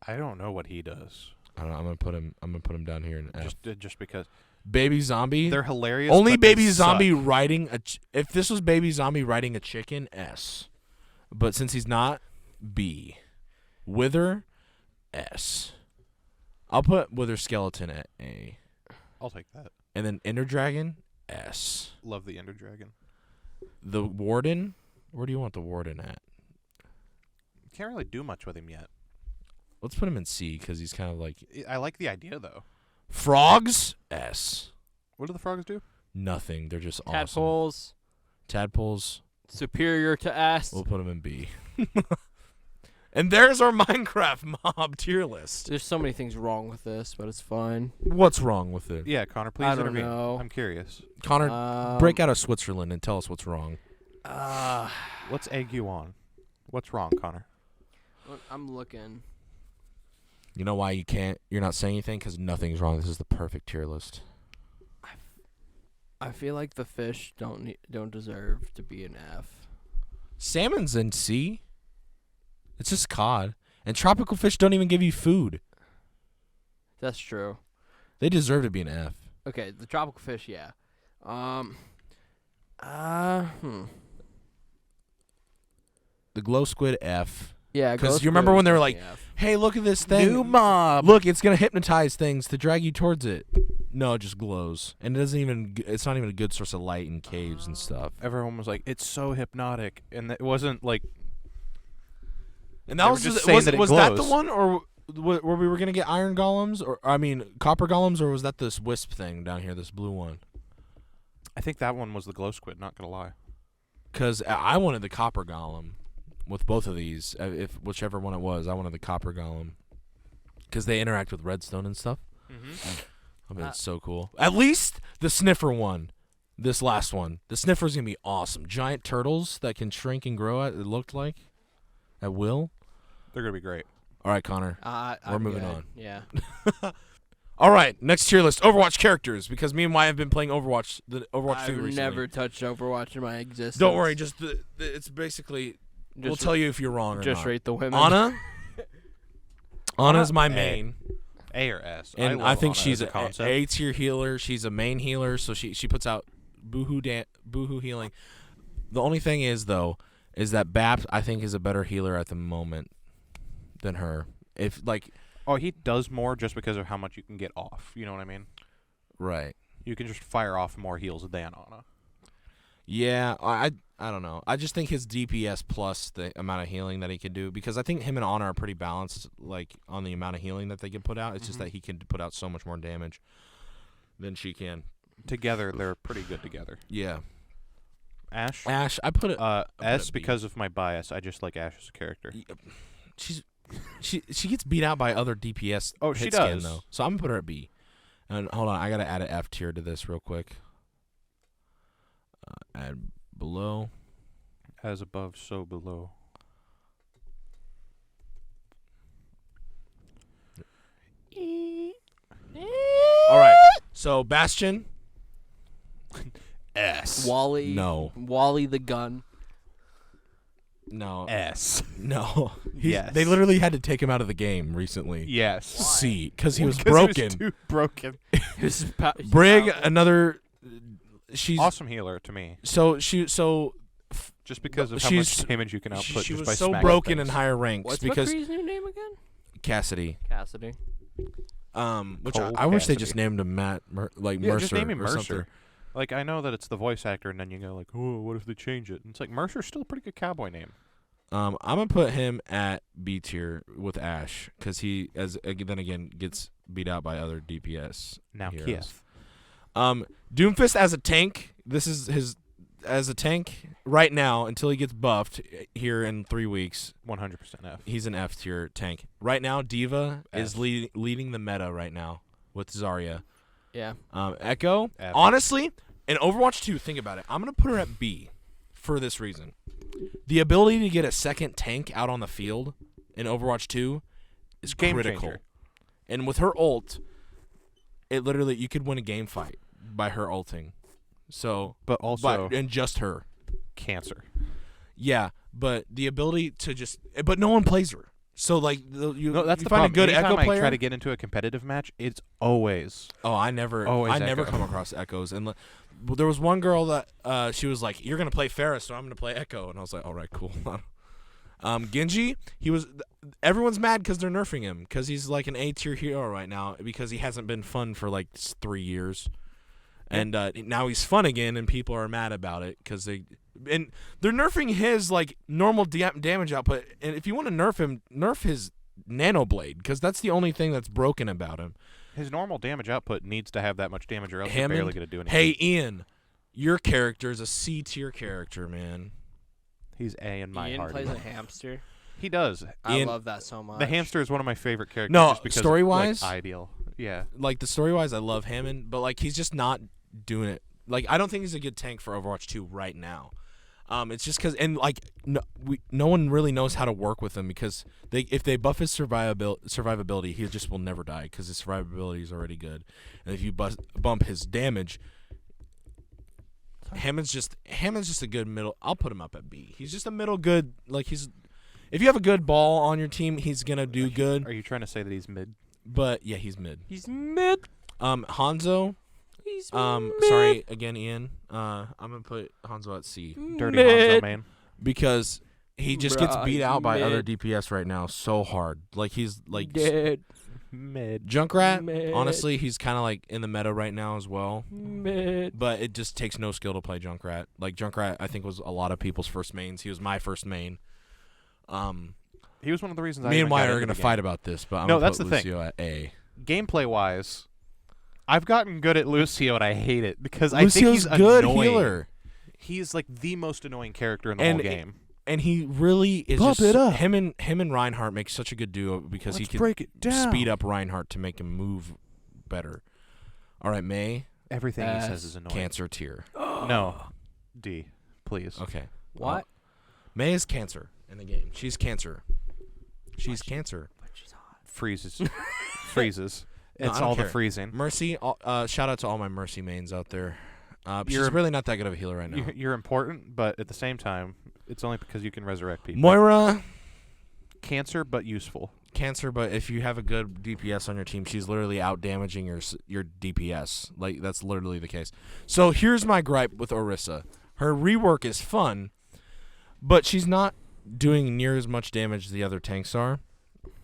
I don't know what he does. don't know. I'm gonna put him down here in F. Just because Baby zombie. they're hilarious. Only but they baby zombie suck. riding if this was baby zombie riding a chicken, S. But since he's not, B. Wither, S. I'll put Wither Skeleton at A. I'll take that. And then Ender Dragon, S. Love the Ender Dragon. The Warden, where do you want the Warden at? Can't really do much with him yet. Let's put him in C because he's kind of like I like the idea though. Frogs, S. What do the frogs do? Nothing. They're just awesome. Tadpoles. Tadpoles. Superior to S. We'll put them in B. And there's our Minecraft mob tier list. There's so many things wrong with this, but it's fine. What's wrong with it? Yeah, Connor, please I don't intervene. know. I'm curious. Connor, break out of Switzerland and tell us what's wrong. Let's egg you on. What's wrong, Connor? I'm looking. You know why you're not saying anything? Because nothing's wrong. This is the perfect tier list. I feel like the fish don't deserve to be an F. Salmon's in C. It's just cod. And tropical fish don't even give you food. That's true. They deserve to be an F. Okay, the tropical fish, yeah. The glow squid, F. Yeah, 'Cause you remember when they were like, Hey, look at this thing. New mob. Look, it's going to hypnotize things to drag you towards it. No, it just glows. And it's not even a good source of light in caves and stuff. Everyone was like, "It's so hypnotic," and it wasn't like. And They that were was just saying that it was that the glows. one, or were we going to get iron golems, or I mean copper golems, or was that this wisp thing down here, this blue one? I think that one was the glow squid. Not gonna lie. Because I wanted the copper golem with both of these. If whichever one it was, I wanted the copper golem because they interact with redstone and stuff. I mean, it's so cool. At least the sniffer one, this last one, the sniffer's gonna be awesome. Giant turtles that can shrink and grow. It looked like at will. They're gonna be great. All right, Connor. We're moving good. on. Yeah. All right, next tier list: Overwatch characters. Because me and Wyatt have been playing Overwatch, the Overwatch 2 I've recently. never touched Overwatch in my existence. Don't worry, just it's basically. We'll tell you if you're wrong or just not. rate the women. Anna's my main. A or S. And I think Ana she's as a concept. A tier healer. She's a main healer, so she puts out boohoo healing. The only thing is though, is that Bap I think is a better healer at the moment than her. If like, Oh, he does more just because of how much you can get off. You know what I mean? right? You can just fire off more heals than Ana. Yeah, I don't know. I just think his DPS plus the amount of healing that he can do, because I think him and Ana are pretty balanced, like on the amount of healing that they can put out. It's just that he can put out so much more damage than she can. Together, they're pretty good together. Yeah. Ash? Ash, I put it S it B. because of my bias. I just like Ash as a character. She gets beat out by other DPS. Oh, she hit scan, does. though. So I'm gonna put her at B. And hold on, I gotta add an F tier to this real quick. Add below. As above, so below. All right. So Bastion. S. Wally. No. Wally the gun. No. S. No. Yes. They literally had to take him out of the game recently. Yes. C, because he was 'Cause broken. He was too broken. Brig, another. She's Awesome healer to me. so Just because of how she's- much damage you can output she just was by so smacking broken in things. higher ranks What's because McCree's new name again? Cassidy. Cassidy. Which Cole I wish they Cassidy. just named him Matt, Yeah, Mercer just name him or Mercer. something. Like, I know that it's the voice actor, and then you go like, oh, what if they change it? And it's like, Mercer's still a pretty good cowboy name. I'm gonna put him at B tier with Ash because he, then again, gets beat out by other DPS. Now, heroes. Kith. Doomfist as a tank. This is his as a tank right now until he gets buffed here in 3 weeks. 100% F. He's an F tier tank right now. Diva is F. leading the meta right now with Zarya. Yeah. Echo. F. Honestly, in Overwatch 2, think about it. I'm gonna put her at B for this reason. The ability to get a second tank out on the field in Overwatch 2 is Game critical. changer. And with her ult, it literally you could win a game fight by her ulting. So, But also, and just her. cancer. Yeah, but the ability to just but no one plays her. So like you, No, that's you the find problem. a good Anytime Echo I player. try to get into a competitive match, it's always I never Echo. come across Echoes. And there was one girl that she was like, "You're gonna play Pharah, so I'm gonna play Echo," and I was like, "All right, cool." Genji, everyone's mad because they're nerfing him because he's like an A tier hero right now because he hasn't been fun for like 3 years, and now he's fun again, and people are mad about it because they're nerfing his like normal damage output. And if you want to nerf him, nerf his Nano Blade because that's the only thing that's broken about him. his normal damage output needs to have that much damage, or else he's Hammond, barely going to do anything. Hey, Ian, your character is a C tier character, man. He's A in my Ian heart. plays a hamster. He does. I Ian- love that so much. The hamster is one of my favorite characters. No, just because story-wise? like, ideal. Yeah. Like the story wise, I love Hammond, but like he's just not doing it. Like I don't think he's a good tank for Overwatch 2 right now. It's just because no one really knows how to work with him because if they buff his survivability, he just will never die because his survivability is already good, and if you bump his damage, Hammond's just a good middle. I'll put him up at B. He's just a middle good. Like if you have a good ball on your team, he's gonna do good. Are you trying to say that he's mid? But yeah, he's mid. He's mid. Hanzo. He's Sorry again, Ian. I'm gonna put Hanzo at C Dirty mid. Hanzo man. because he just gets Bruh, beat he's out by mid. other DPS right now so hard. Like he's like Dead. Mid. Junkrat. Mid. Honestly, he's kind of like in the meta right now as well. Mid. But it just takes no skill to play Junkrat. Like Junkrat, I think was a lot of people's first mains. He was my first main. He was one of the reasons I Me and even got Wyatt are into gonna the game. fight about this, but I'm No, gonna that's put the thing. Lucio at A. Gameplay wise, I've gotten good at Lucio and I hate it because Lucio's I think he's good annoying. healer, He's like the most annoying character in the And whole game. and he really is. Pump just, it up. Him and Reinhardt make such a good duo because he Let's can break it down. speed up Reinhardt to make him move better. All right, May, Everything he says is annoying. Cancer tier. No. D, please. Okay. What? May is Cancer in the game. She's Cancer. She's cancer. But she's hot. Freezes. Freezes. No, It's I don't all the care. freezing. Mercy, shout out to all my Mercy mains out there. She's You're- really not that good of a healer right now. You're important, but at the same time, it's only because you can resurrect people. Moira, Cancer, but useful. cancer, but if you have a good DPS on your team, she's literally out damaging your DPS. Like, that's literally the case. So here's my gripe with Orisa. Her rework is fun, but she's not doing near as much damage as the other tanks are.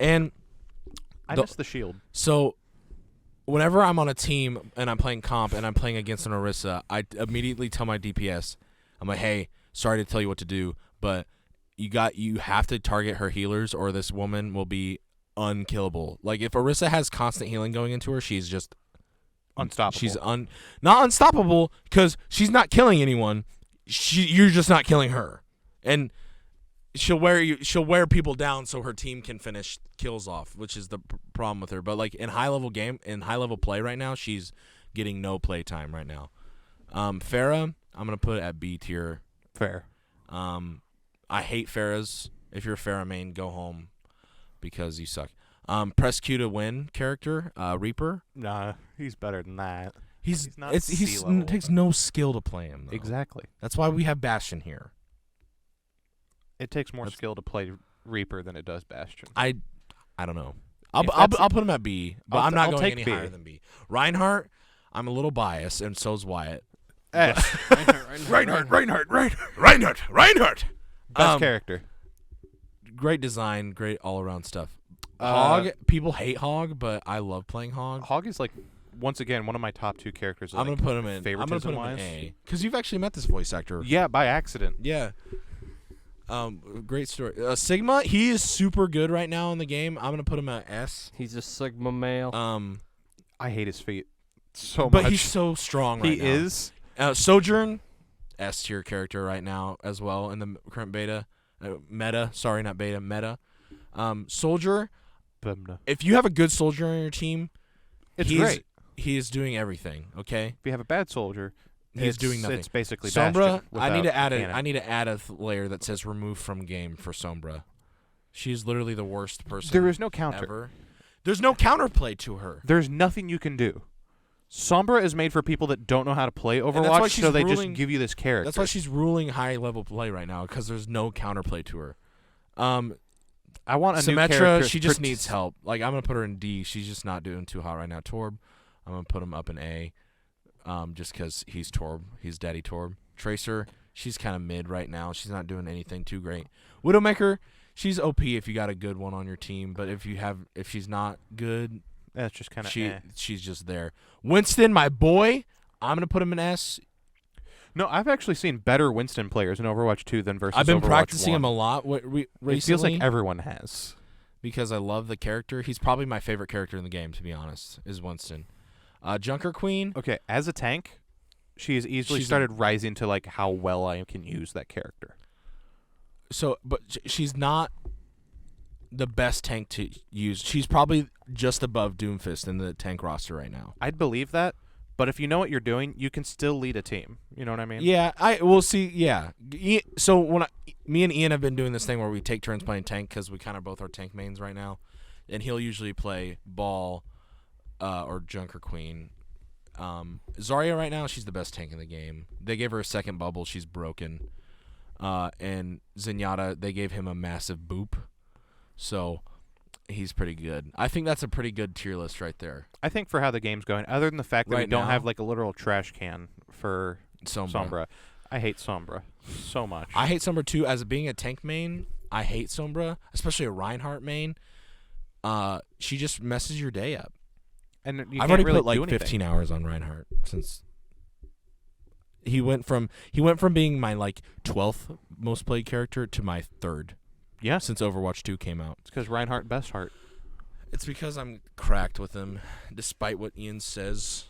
And I The- miss the shield. so whenever I'm on a team and I'm playing comp and I'm playing against an Orisa, I immediately tell my DPS, I'm like, hey, sorry to tell you what to do, but you have to target her healers or this woman will be unkillable. Like, if Orisa has constant healing going into her, she's just Unstoppable. She's not unstoppable because she's not killing anyone. You're just not killing her, and she'll wear people down so her team can finish kills off, which is the problem with her. But like in high level play right now, she's getting no play time right now. Pharah, I'm gonna put at B tier. Fair. I hate Pharahs. If you're a Pharah main, go home because you suck. Press Q to win character, Reaper. Nah, he's better than that. He's not it C-level. takes no skill to play him. Though. Exactly. That's why we have Bastion here. It takes more skill to play Reaper than it does Bastion. I don't know. I'll If that's- put him at B, but I'm not I'll going take any B. higher than B. Reinhardt, I'm a little biased, and so's Wyatt. S. Reinhardt. Best character. Great design, great all around stuff. Uh, Hog, people hate Hog, but I love playing Hog. Hog is like, once again, one of my top two characters. I'm gonna put him in. I'm gonna put him in favoritism-wise. A because you've actually met this voice actor. Yeah, by accident. Yeah. Great story. Sigma, he is super good right now in the game. I'm gonna put him at S. He's a Sigma male. I hate his feet so But much. he's so strong right he now. is. Sojourn, S tier character right now as well in the current beta. Meta, sorry, not beta, meta. Soldier, Bumna. if you have a good soldier on your team, It's he's, great. He is doing everything, okay? If you have a bad soldier, He's doing nothing. It's basically Sombra, Bastion I need to add without I need to add a layer that says remove from game for Sombra. She's literally the worst person There is no counter. ever. There's no counterplay to her. There's nothing you can do. Sombra is made for people that don't know how to play that's why Overwatch, she's so they ruling- just give you this character. That's why she's ruling high level play right now because there's no counterplay to her. I want a new Symmetra, character. she just needs help. Like, I'm gonna put her in D. She's just not doing too hot right now. Torb, I'm gonna put him up in A, just because he's Torb. He's Daddy Torb. Tracer, she's kind of mid right now. She's not doing anything too great. Widowmaker, she's OP if you got a good one on your team, but if she's not good, That's just kind of. she's just there. Winston, my boy, I'm gonna put him in S. No, I've actually seen better Winston players in Overwatch 2 than versus I've been Overwatch practicing 1. him a lot recently. It feels like everyone has. Because I love the character. He's probably my favorite character in the game, to be honest, is Winston. Junker Queen. Okay, as a tank, she has easily started rising to like how well I can use that character. So, but she's not the best tank to use. She's probably just above Doomfist in the tank roster right now. I'd believe that, but if you know what you're doing, you can still lead a team. You know what I mean? Yeah, we'll see. Yeah. So me and Ian have been doing this thing where we take turns playing tank because we kind of both are tank mains right now, and he'll usually play Ball or Junker Queen. Zarya right now, she's the best tank in the game. They gave her a second bubble. She's broken. And Zenyatta, they gave him a massive boop. So he's pretty good. I think that's a pretty good tier list right there. I think for how the game's going, other than the fact that we Right don't now- have like a literal trash can for Sombra. Sombra. I hate Sombra so much. I hate Sombra too. As being a tank main, I hate Sombra, especially a Reinhardt main. She just messes your day up. and you I've can't already really put like do anything. 15 hours on Reinhardt since he went from being my like 12th most played character to my 3rd. Yeah, Since Overwatch 2 came out. it's because Reinhardt best heart. It's because I'm cracked with him, despite what Ian says.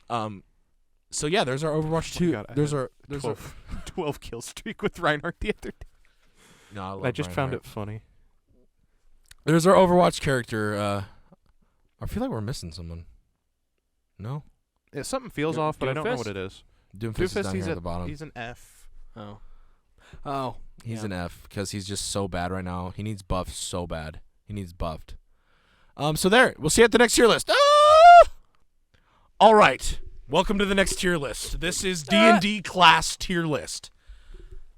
So yeah, there's our Overwatch 2. God, I there's had our 12 kill streak with Reinhardt the other day. No, I just found it funny. There's our Overwatch character. I feel like we're missing someone. No, Something feels off, but I don't know what it is. Doomfist is down he's here at the bottom. He's an F. Oh. He's yeah. an F because he's just so bad right now. He needs buffs so bad. He needs buffed. So there. We'll see you at the next tier list. Ah! All right. Welcome to the next tier list. This is D&D class tier list.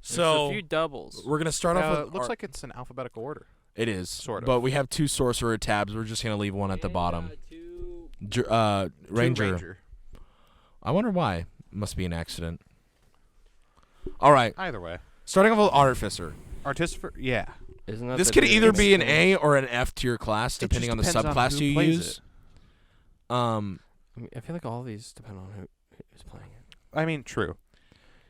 There's So a few doubles. we're gonna start off with. It looks like it's in alphabetical order. It is, Sort of. but we have 2 sorcerer tabs. We're just gonna leave one at the bottom. Two Ranger. I wonder why. Must be an accident. All right. Either way. Starting off with Artificer. Artificer, yeah. Isn't that This the could big either be an thing? A or an F tier class, depending on the depends on subclass who you plays use. it. I mean, I feel like all these depend on who's playing it. I mean, true.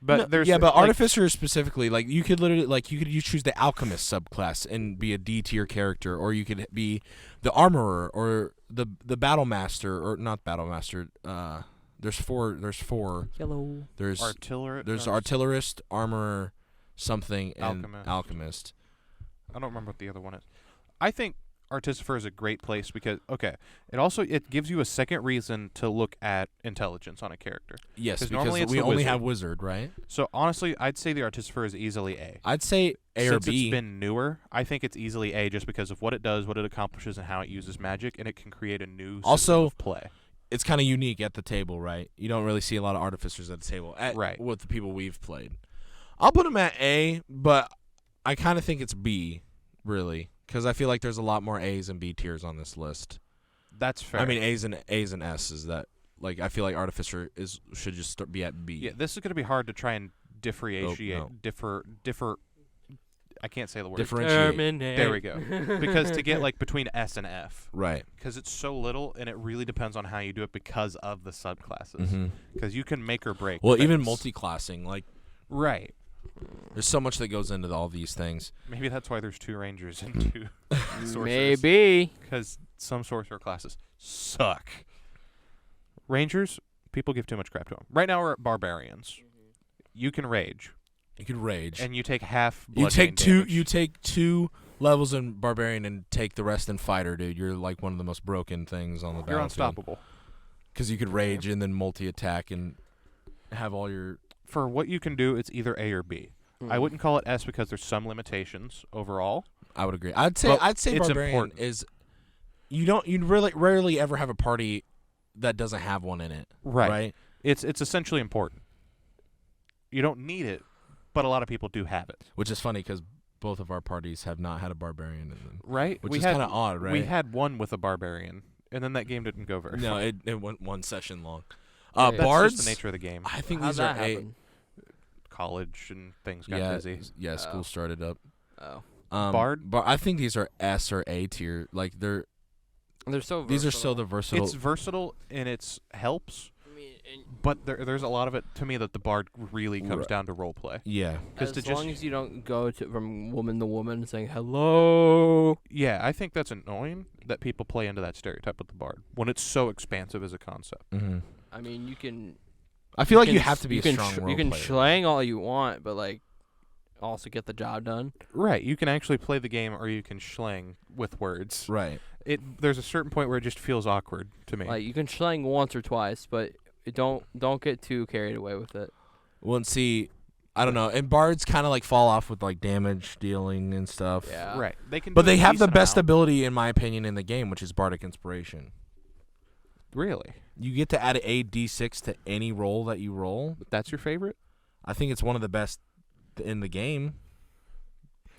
But No, there's but like, Artificer specifically, like you could literally, like you choose the Alchemist subclass and be a D tier character, or you could be the Armorer or the Battle Master, or not Battle Master. There's four. Yellow. There's artillerist. Artillerist, Armorer, something, and Alchemist. Alchemist. I don't remember what the other one is. I think Artificer is a great place because it gives you a second reason to look at intelligence on a character. Yes, 'Cause because normally it's we the only wizard. have Wizard, right? So honestly, I'd say the Artificer is easily A. I'd say A or Since B. it's been newer, I think it's easily A just because of what it does, what it accomplishes, and how it uses magic, and it can create a new system Also, of play. It's kind of unique at the table, right? You don't really see a lot of Artificers at the table, Right. with the people we've played. I'll put them at A, but I kind of think it's B, really, because I feel like there's a lot more A's and B tiers on this list. That's fair. I mean, A's and S's. That, like, I feel like Artificer should just be at B. Yeah, this is going to be hard to try and differentiate. no. Differ. I can't say the word. Differentiate. There we go. Because to get like between S and F, Right. because it's so little, and it really depends on how you do it because of the subclasses. Mhm. Because you can make or break. Well, even things. multi-classing, like, Right. there's so much that goes into all these things. Maybe that's why there's 2 rangers and 2 sorcerers. Maybe. Because some sorcerer classes suck. Rangers, people give too much crap to them. Right now we're at barbarians. You can rage, You could rage. and you take half. You take two. damage. You take 2 levels in barbarian and take the rest in fighter, dude. You're like one of the most broken things on the You're battlefield. unstoppable. Because you could rage and then multi-attack and have all your. For what you can do, it's either A or B. I wouldn't call it S because there's some limitations overall. I would agree. I'd say But it's barbarian important. is. You really rarely ever have a party that doesn't have one in it. Right. It's essentially important. You don't need it, but a lot of people do have it. Which is funny because both of our parties have not had a barbarian in them. Right? Which is kind of odd, right? We had one with a barbarian, and then that game didn't go very No, far. it went 1 session long. Yeah. That's Bards. just the nature of the game. I think How'd these are that A. happen? College and things got Yeah, busy. yeah. School Oh. started up. Oh. Bard? I think these are S or A tier. Like they're They're so versatile. these are so the versatile. It's versatile and it helps, I mean, but there's a lot of it to me that the bard really comes Right. down to role play. Yeah. Because as long as you don't go from woman to woman saying hello. Yeah, I think that's annoying that people play into that stereotype with the bard when it's so expansive as a concept. Mm-hmm. I mean, you can. I feel like you can have to be you a can strong role You can player. slang all you want, but like, also get the job done. Right, you can actually play the game or you can schlang with words. Right. There's a certain point where it just feels awkward to me. Like you can slang once or twice, but don't get too carried away with it. Well, and see, I don't know. And bards kind of like fall off with like damage dealing and stuff. Yeah. Right, they can. But do a they have the decent best amount. ability, in my opinion, in the game, which is bardic inspiration. Really, You get to add a d6 to any roll that you roll. that's your favorite? I think it's one of the best in the game.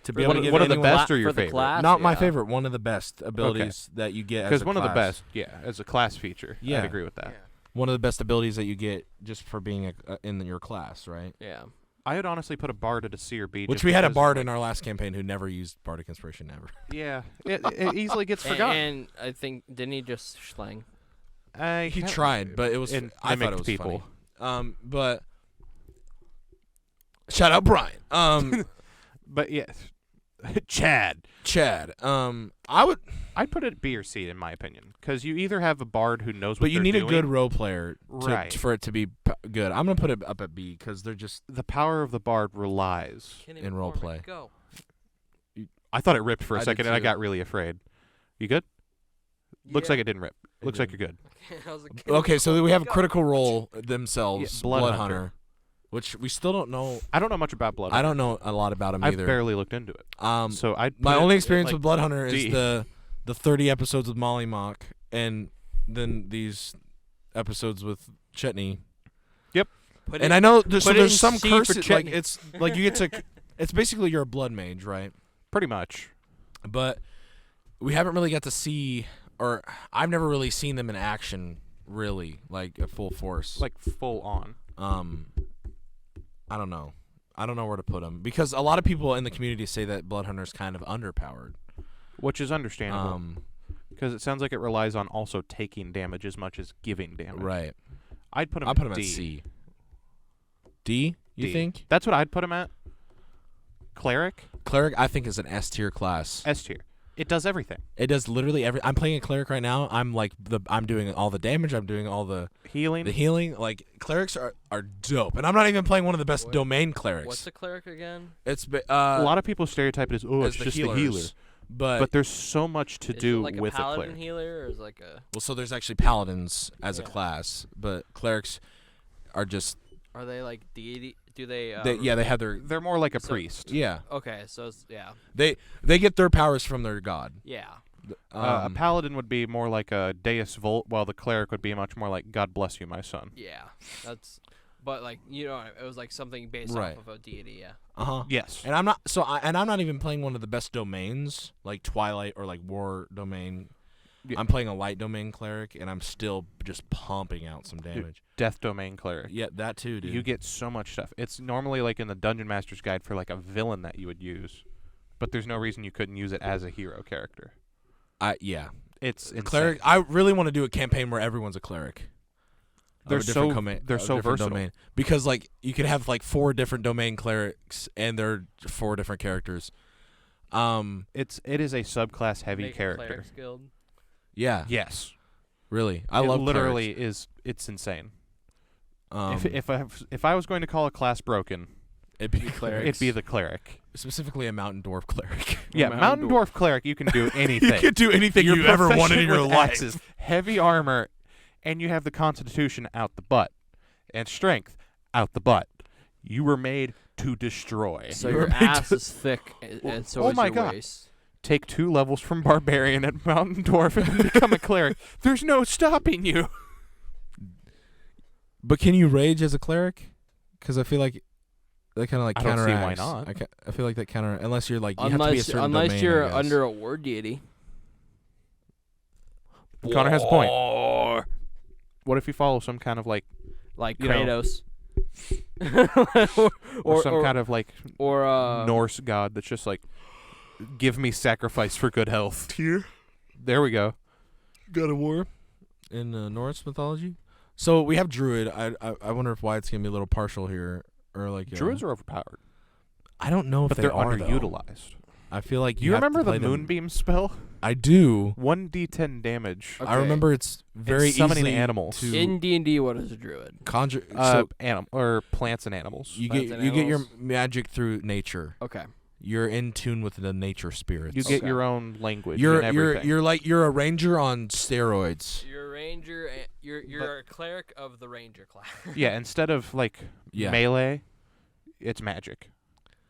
To be For able the- to give one of the anyone- best or your for the favorite? class, Not my yeah. favorite. One of the best abilities that you get as Because a one of the class. best, yeah, as a class feature. Yeah. I'd agree with that. One of the best abilities that you get just for being in your class, right? Yeah. I would honestly put a bard at a C or B. Which just we had a because, bard like, in our last campaign who never used bardic inspiration ever. Yeah, it easily gets forgotten. And I think didn't he just slang? He tried, but it was. It I thought it mimicked was people. funny. But shout out Brian. But yes, Chad. I'd put it at B or C in my opinion, because you either have a bard who knows what But you they're need doing, a good role player Right. for it to be good. I'm gonna put it up at B because they're just. the power of the bard relies. In role play. Go. I thought it ripped for a I did second, and I too. got really afraid. You good? Looks like it didn't rip. It Looks like you're good. Okay, so we have a critical role themselves. Yeah, Blood Blood Hunter. Hunter. which we still don't know. I don't know much about Blood. I don't know a lot about him I've either. barely looked into it. So My only experience with Blood Hunter D. is the 30 episodes with Molly Mock, and then these episodes with Chetney. Yep. And I know there's some C for curses. Like Chetney. it's like you get to. It's basically you're a blood mage, right? Pretty much. But we haven't really got to see, or I've never really seen them in action, really, like at full force. Like full on. I don't know. I don't know where to put them because a lot of people in the community say that Blood Hunter's kind of underpowered. Which is understandable. Because it sounds like it relies on also taking damage as much as giving damage. Right. I'd put him I'll put him D. at C. D? You D. think? That's what I'd put him at. Cleric? Cleric, I think, is an S tier class. S tier. It does everything. It does literally every. I'm playing a cleric right now. I'm doing all the damage. I'm doing all the Healing. healing. Like clerics are dope, and I'm not even playing one of the best What? domain clerics. What's a cleric again? It's a lot of people stereotype it as, as it's just the healer. healers, but But there's so much to Is do it like with a paladin cleric. healer, or is like a? well, so there's actually paladins as a Yeah. class, but clerics are just Are they like deity? Do they? they have their They're more like a So- priest. Okay, so it's, yeah, they get their powers from their god. yeah. A paladin would be more like a Deus Vult, while the cleric would be much more like, God bless you, my son. Yeah, that's. But like it was like something based Right. off of a deity. Yeah. Yes. And I'm not even playing one of the best domains like Twilight or like War domain. Yeah. I'm playing a light domain cleric, and I'm still just pumping out some damage. Death Domain Cleric. Yeah, that too, dude. You get so much stuff. It's normally like in the Dungeon Master's Guide for like a villain that you would use, but there's no reason you couldn't use it as a hero character. Yeah. It's insane. Cleric. I really want to do a campaign where everyone's a cleric. Of They're a different so- they're of a so different versatile. domain. Because like you could have like 4 different domain clerics, and they're 4 different characters. It is a subclass heavy Make a character. clerics guild. Yeah. Yes. Really, I it love literally clerics. it's insane. Um, If I was going to call a class broken, it'd be clerics. it'd be the cleric. specifically a mountain dwarf cleric. Yeah, Mountain Dwarf cleric, you can do anything. You could do anything You're you've ever wanted in proficient your with life. axes, heavy armor, and you have the constitution out the butt, and strength out the butt. You were made to destroy. So You your were made ass to- is thick, and so Oh is my your God. waist. Take 2 levels from barbarian at Mountain Dwarf and become a cleric. There's no stopping you. But can you rage as a cleric? Because I feel like that kind of like I don't see why counteracts. not. I feel like that unless you're like you have to be a certain Unless domain, you're I guess. under a war deity. Connor has a point. War. What if you follow some kind of like, Like You know, Kratos. or some kind of like or Norse god that's just like, give me sacrifice for good health. Tyr? There we go. God of War in Norse mythology. So we have Druid. I wonder if Wyatt's gonna be a little partial here, or like Druids are overpowered, I don't know if but they they're are though. underutilized. I feel like You have to remember the play them- Moonbeam spell? I do. 1d10 damage. Okay. I remember it's very summoning easy animals. to in D&D, what is a druid? conjure. So Or plants and animals. you plants get and your animals. magic through nature. Okay. You're in tune with the nature spirits. You get Okay. your own language You're and everything. you're a ranger on steroids. You're a ranger. You're a cleric of the ranger class. Yeah, instead of like Yeah. melee, it's magic.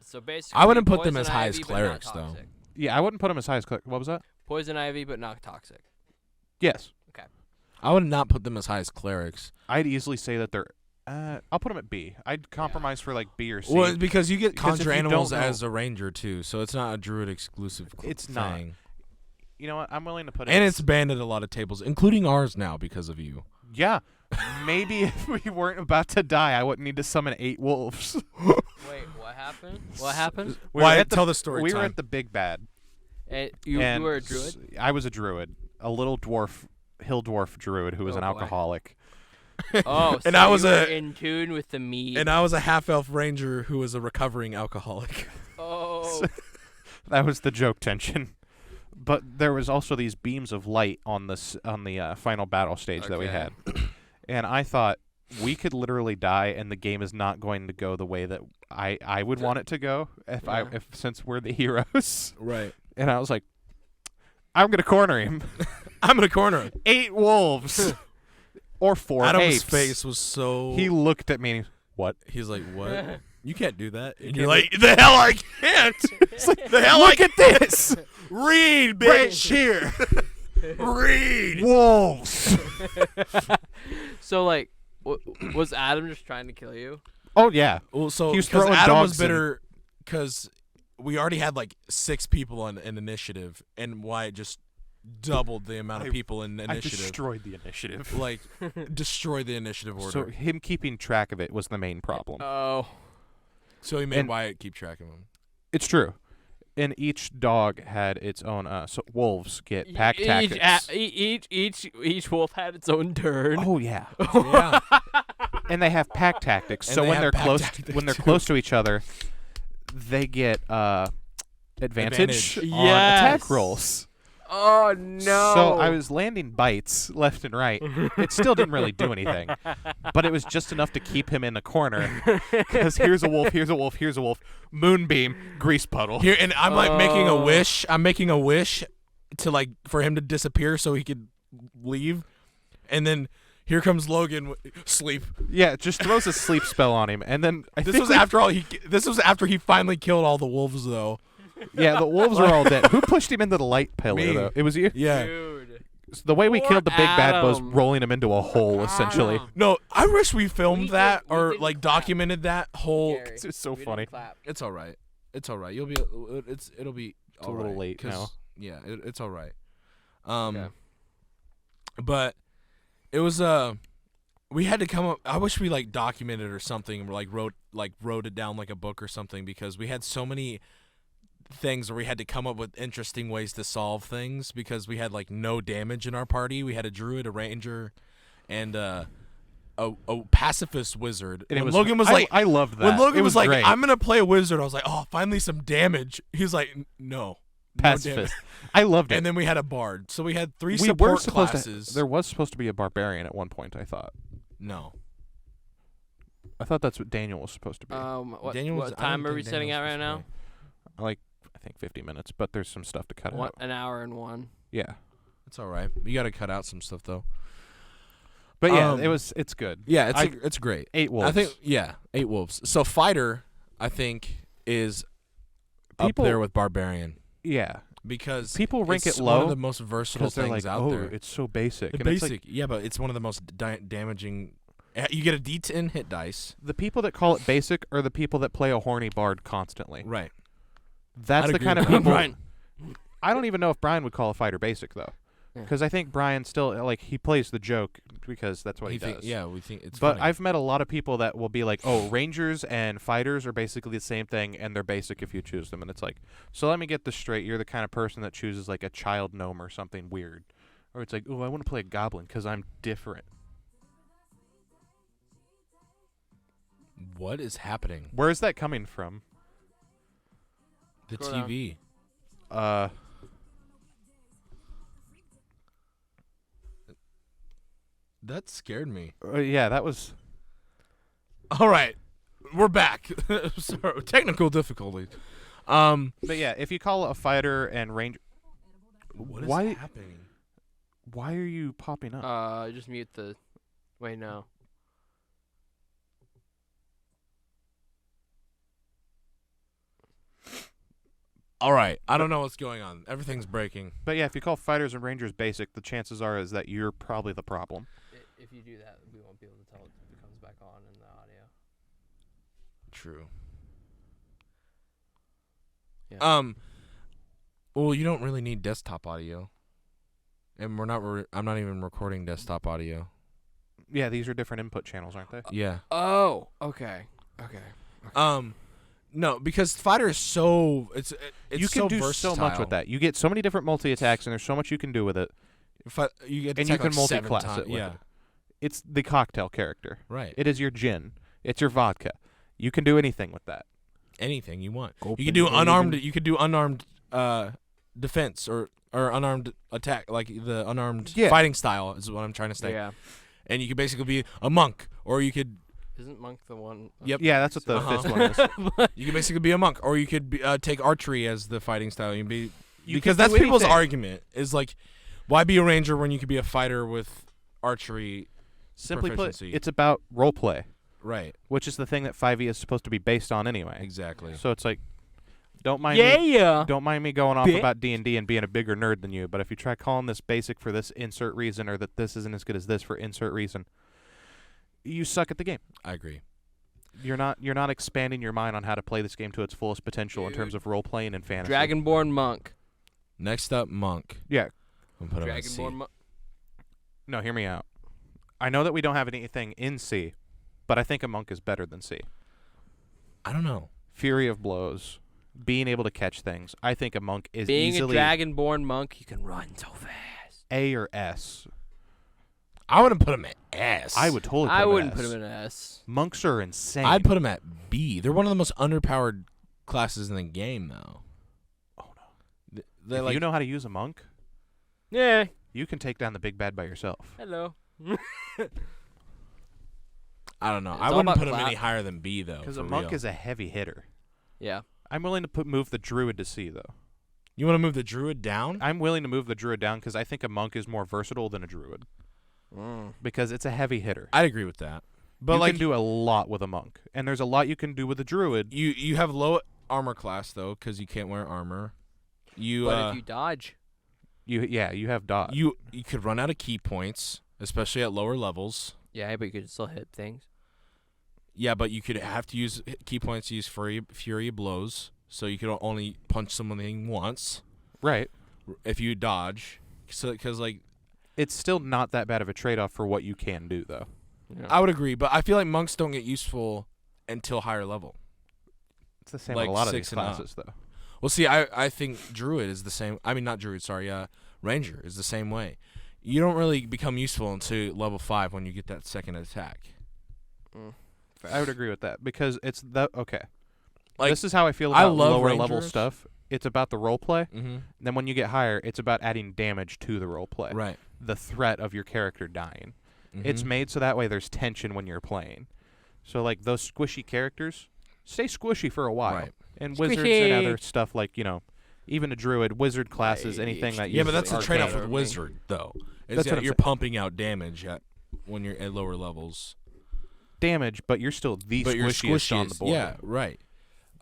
So basically, I wouldn't put them poison as high ivy, as but not clerics, though. toxic. Yeah, I wouldn't put him as high as what was that? Poison ivy, but not toxic. Yes. I would not put them as high as clerics. I'd easily say that they're I'll put them at B. I'd compromise for like B or C. Well, because you get Because if conjure you animals don't know- as a ranger too, so it's not a druid exclusive. It's thing. not. You know what? I'm willing to put it And at it's banned at a lot of tables, including ours now because of you. Yeah. Maybe if we weren't about to die, I wouldn't need to summon 8 wolves. Wait, what happened? What happened? We Why? were at Tell the story. We were time. at the big bad. You and were a druid? I was a druid. A little hill dwarf druid who was Oh, an boy. alcoholic. Oh, And so I was you were a- in tune with the mead. and I was a half elf ranger who was a recovering alcoholic. Oh. That was the joke tension. But there was also these beams of light on the final battle stage that we Okay. had. And I thought we could literally die and the game is not going to go the way that I would want it to go Yeah. if since we're the heroes. Right. And I was like, I'm going to corner him. I'm in a corner. 8 wolves. Or 4 Adam's apes. face was so. He looked at me and what? He's like, what? You can't do that. And you're like, the hell I can't. It's like, the hell Look at this. Read, bitch. Here. Read. Wolves. So like, was Adam just trying to kill you? Oh yeah. Well, so He was because throwing Adam was dogs bitter because we already had like 6 people on an initiative, and Wyatt just doubled the amount of people in I initiative. destroyed the initiative. Like, destroy the initiative order. So him keeping track of it was the main problem. Oh. So he made and- Wyatt keep track of him. It's true. And each dog had its own. So wolves get pack tactics. Each wolf had its own turn. Oh yeah. Yeah. And they have pack tactics. And So they when have they're pack close, tactics, when they're too. close to each other, they get advantage on Yes. attack rolls. Oh no. So I was landing bites left and right. It still didn't really do anything, but it was just enough to keep him in a corner. Because here's a wolf, here's a wolf, here's a wolf. Moonbeam, grease puddle. Here, and I'm like making a wish. I'm making a wish to like for him to disappear so he could leave, and then here comes Logan. Sleep. Yeah, it just throws a sleep spell on him, and then This was after all. This was after he finally killed all the wolves, though. Yeah, the wolves are all dead. Who pushed him into the light pillar? Me. Though it was you. Yeah. Dude. The way we Poor killed the big bad was Adam. rolling him into a hole, essentially. Adam. No, I wish we filmed We that did- we or did like clap. documented that whole. Gary, It's just so we didn't funny. clap. It's all right. It's all right. You'll be. It'll be. It's a little late now. Yeah, it's all right. Okay. But it was we had to come up. I wish we like documented or something, or like wrote it down like a book or something, because we had so many things where we had to come up with interesting ways to solve things, because we had like no damage in our party. We had a druid, a ranger, and a pacifist wizard. And it When was, Logan was I, like, I loved that. when Logan it was like, great. I'm gonna play a wizard, I was like, oh, finally some damage. He's like, no. Pacifist. I loved it. And then we had a bard. So we had 3 we support were supposed classes. to. There was supposed to be a barbarian at one point. I thought. No. I thought that's what Daniel was supposed to be. What, Daniel was- what I don't time are we think sitting Daniel at was right now? supposed Like I think 50 minutes, but there's some stuff to cut out. An hour and 1. Yeah. It's all right. You got to cut out some stuff though. But yeah, Um, it's good. Yeah, I- it's great. 8 wolves. I think 8 wolves. So fighter, I think, is People- up there with barbarian, yeah. because People rank it's it one low of the most versatile because they're things like, out oh, there. it's so basic. And Basic, it's like, yeah, but it's one of the most damaging. You get a D10 hit dice. the people that call it basic are the people that play a horny bard constantly. Right. That's I'd the agree kind of with that. people. Brian. I don't even know if Brian would call a fighter basic though, Yeah. because I think Brian still like he plays the joke because that's what he think- does. yeah, we think it's. But funny. I've met a lot of people that will be like, "Oh, rangers and fighters are basically the same thing, and they're basic if you choose them." And it's like, so let me get this straight: you're the kind of person that chooses like a child gnome or something weird, or it's like, "Oh, I want to play a goblin because I'm different." What is happening? Where is that coming from? The Scroll down. TV. That scared me. Yeah, that was. All right, we're back. Sorry, technical difficulties. But yeah, if you call a fighter and ranger, What is Why- happening? why are you popping up? Just mute the. Wait, no. All right, I don't know what's going on. Everything's breaking. But yeah, if you call fighters and rangers basic, the chances are is that you're probably the problem. If you do that, we won't be able to tell if it comes back on in the audio. True. Yeah. Well, you don't really need desktop audio, and we're not. I'm not even recording desktop audio. Yeah, these are different input channels, aren't they? Yeah. Oh, okay. No, because fighter is so it's You can so do versatile. so much with that. You get so many different multi attacks, and there's so much you can do with it. You get to And you attack, can like, 7 multi-class times. it with Yeah. it. It's the cocktail character. Right. It is your gin. It's your vodka. You can do anything with that. Anything you want. Open You can do unarmed. even- You can do unarmed defense or unarmed attack, like the unarmed Yeah. fighting style is what I'm trying to say. Yeah. And you could basically be a monk, or you could Isn't Monk the one? Yep. Yeah, that's what the Uh-huh. fifth one is. you could basically be a monk, or you could be, take archery as the fighting style. You can be You because can that's do people's anything. argument is like, why be a ranger when you could be a fighter with archery? Simply put, Proficiency. it's about role play. Right. which is the thing that 5e is supposed to be based on anyway. Exactly. So it's like, don't mind me. Yeah. Don't mind me going off Bitch. about D&D and being a bigger nerd than you, but if you try calling this basic for this insert reason, or that this isn't as good as this for insert reason, you suck at the game. I agree. You're not expanding your mind on how to play this game to its fullest potential in terms of role playing and fantasy. Dragonborn monk. Next up, Monk. Yeah. We'll put him at C. Dragonborn monk. No, hear me out. I know that we don't have anything in C, but I think a monk is better than C. I don't know. Fury of blows, being able to catch things. I think a monk is Being easily a dragonborn monk, you can run so fast. A or S. I wouldn't put him at S. I would totally. I put wouldn't him put S. him in an S. Monks are insane. I'd put him at B. They're one of the most underpowered classes in the game, though. Oh no! They're If like, you know how to use a monk, Yeah. you can take down the big bad by yourself. Hello. I don't know. It's I all wouldn't about put him class. any higher than B, though. Because for a monk real. is a heavy hitter. Yeah. I'm willing to move the druid to C though. You want to move the druid down? I'm willing to move the druid down because I think a monk is more versatile than a druid because it's a heavy hitter. I'd agree with that. But you like, can do a lot with a monk, and there's a lot you can do with a druid. you have low armor class though, because you can't wear armor. You But if you dodge, You have dodge. you could run out of key points, especially at lower levels. yeah, but you could still hit things. Yeah, but you could have to use key points to use fury blows, so you could only punch someone once Right. if you dodge. So, because like, It's still not that bad of a trade-off for what you can do, though. Yeah. I would agree, but I feel like monks don't get useful until higher level. It's the same Like with a lot of these 6 and up. classes, though. Well, see, I think druid is the same. I mean, not druid. Sorry, ranger is the same way. You don't really become useful until level 5 when you get that second attack. I would agree with that because it's the okay. Like, This is how I feel I about love lower level rangers. stuff. It's about the role play. Mm-hmm. Then when you get higher, it's about adding damage to the role play. Right. The threat of your character dying. Mm-hmm. It's made so that way there's tension when you're playing. So like those squishy characters, stay squishy for a while. Right. And wizards and other Squishy. stuff like, even a druid, wizard classes, Right. anything that Yeah, but uses that's the arcane. trade-off with arcane. wizard, though. Is That's that what I'm you're saying. pumping out damage when you're at lower levels. damage, but you're still the But you're squishiest on the squishiest. board. Yeah, right.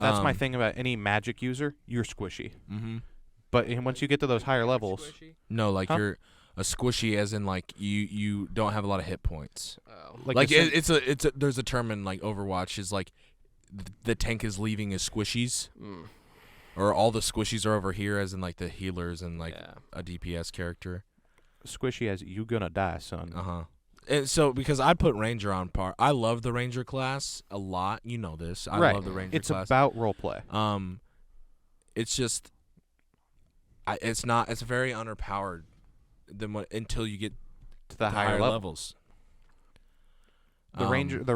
That's my thing about any magic user. You're squishy. Mm-hmm. But once you get to those higher levels, No, like Huh? you're a squishy, as in like you don't have a lot of hit points. Oh. Like a sim- it's a there's a term in like Overwatch is like the tank is leaving his squishies, or all the squishies are over here, as in like the healers and like yeah. a DPS character. squishy as you gonna die, son. Uh-huh. And so because I put ranger on par, I love the ranger class a lot. You know this. I Right. love the ranger It's class. about role play. It's just, it's not. It's very underpowered until you get To the to higher level. levels. The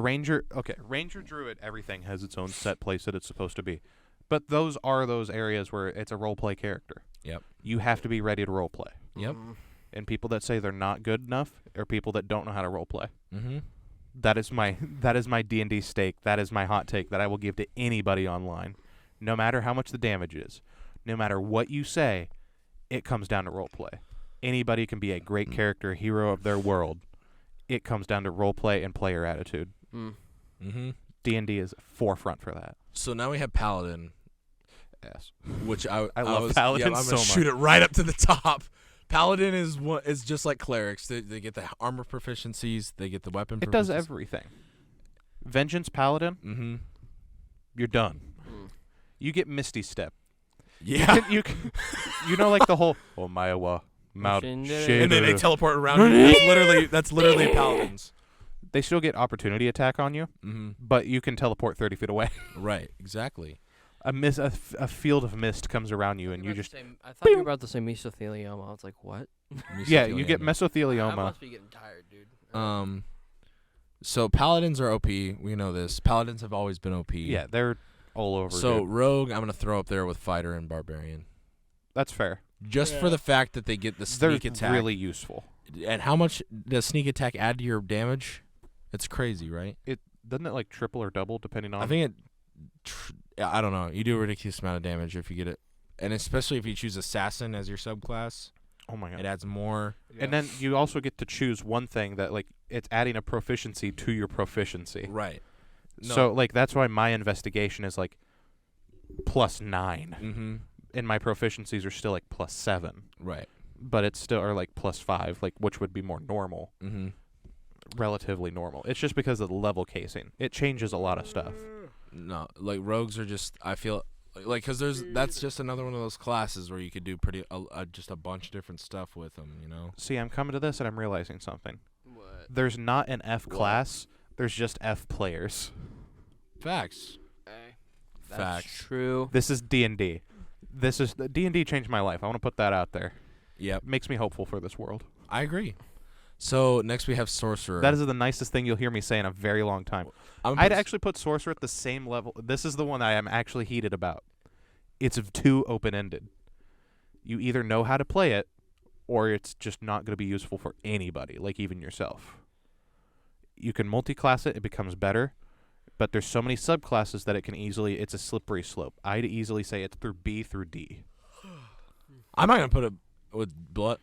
ranger. Okay, ranger, druid, everything has its own set place that it's supposed to be. But those are those areas where it's a role play character. Yep. You have to be ready to role play. Yep. And people that say they're not good enough are people that don't know how to role play. Mm-hmm. That is my D&D stake. That is my hot take that I will give to anybody online. No matter how much the damage is, no matter what you say, it comes down to role play. Anybody can be a great character, hero of their world. It comes down to role play and player attitude. Mm-hmm. D&D is forefront for that. So now we have paladin, Yes. which I love was, paladin yeah, I'm so gonna much. shoot it right up to the top. Paladin is just like clerics. They get the armor proficiencies. They get the weapon. It does proficiencies. everything. Vengeance Paladin, Mm-hmm. you're done. You get Misty Step. Yeah. You know, like the whole Omaewa Mount And And then they Shader. teleport around you. That's literally paladins. They still get opportunity attack on you, Mm-hmm. but you can teleport 30 feet away. Right. Exactly. A field of mist comes around you, and you just I thought you were about to say mesothelioma. I was like, what? yeah, you get I mesothelioma. must be getting tired, dude. So paladins are OP. We know this. Paladins have always been OP. Yeah, they're all over. So dude. rogue, I'm gonna throw up there with fighter and barbarian, That's fair. just for the fact that they get the They're sneak attack. really useful. And how much does sneak attack add to your damage? It's crazy, right? Doesn't it like triple or double depending on? I think I don't know. You do a ridiculous amount of damage if you get it, and especially if you choose assassin as your subclass, Oh my god. it adds more. And then you also get to choose one thing that like it's adding a proficiency to your proficiency. Right. No. So like that's why my investigation is like +9, Mm-hmm. and my proficiencies are still like +7, Right. but it's still are like +5, like which would be more normal, Mm-hmm. relatively normal. It's just because of the level casing. It changes a lot of stuff. No, like rogues are just. I feel like because that's just another one of those classes where you could do just a bunch of different stuff with them. You know. See, I'm coming to this and I'm realizing something. What? There's not an F What? class. There's just F players. Facts. That's Facts. true. This is D&D. This is D&D changed my life. I want to put that out there. Yep. Makes me hopeful for this world. I agree. So next we have sorcerer. That is the nicest thing you'll hear me say in a very long time. I'd actually put sorcerer at the same level. This is the one I am actually heated about. It's too open-ended. You either know how to play it, or it's just not going to be useful for anybody, like even yourself. You can multi-class it. It becomes better. But there's so many subclasses that it's a slippery slope. I'd easily say it's through B through D. I'm not gonna put it with blood.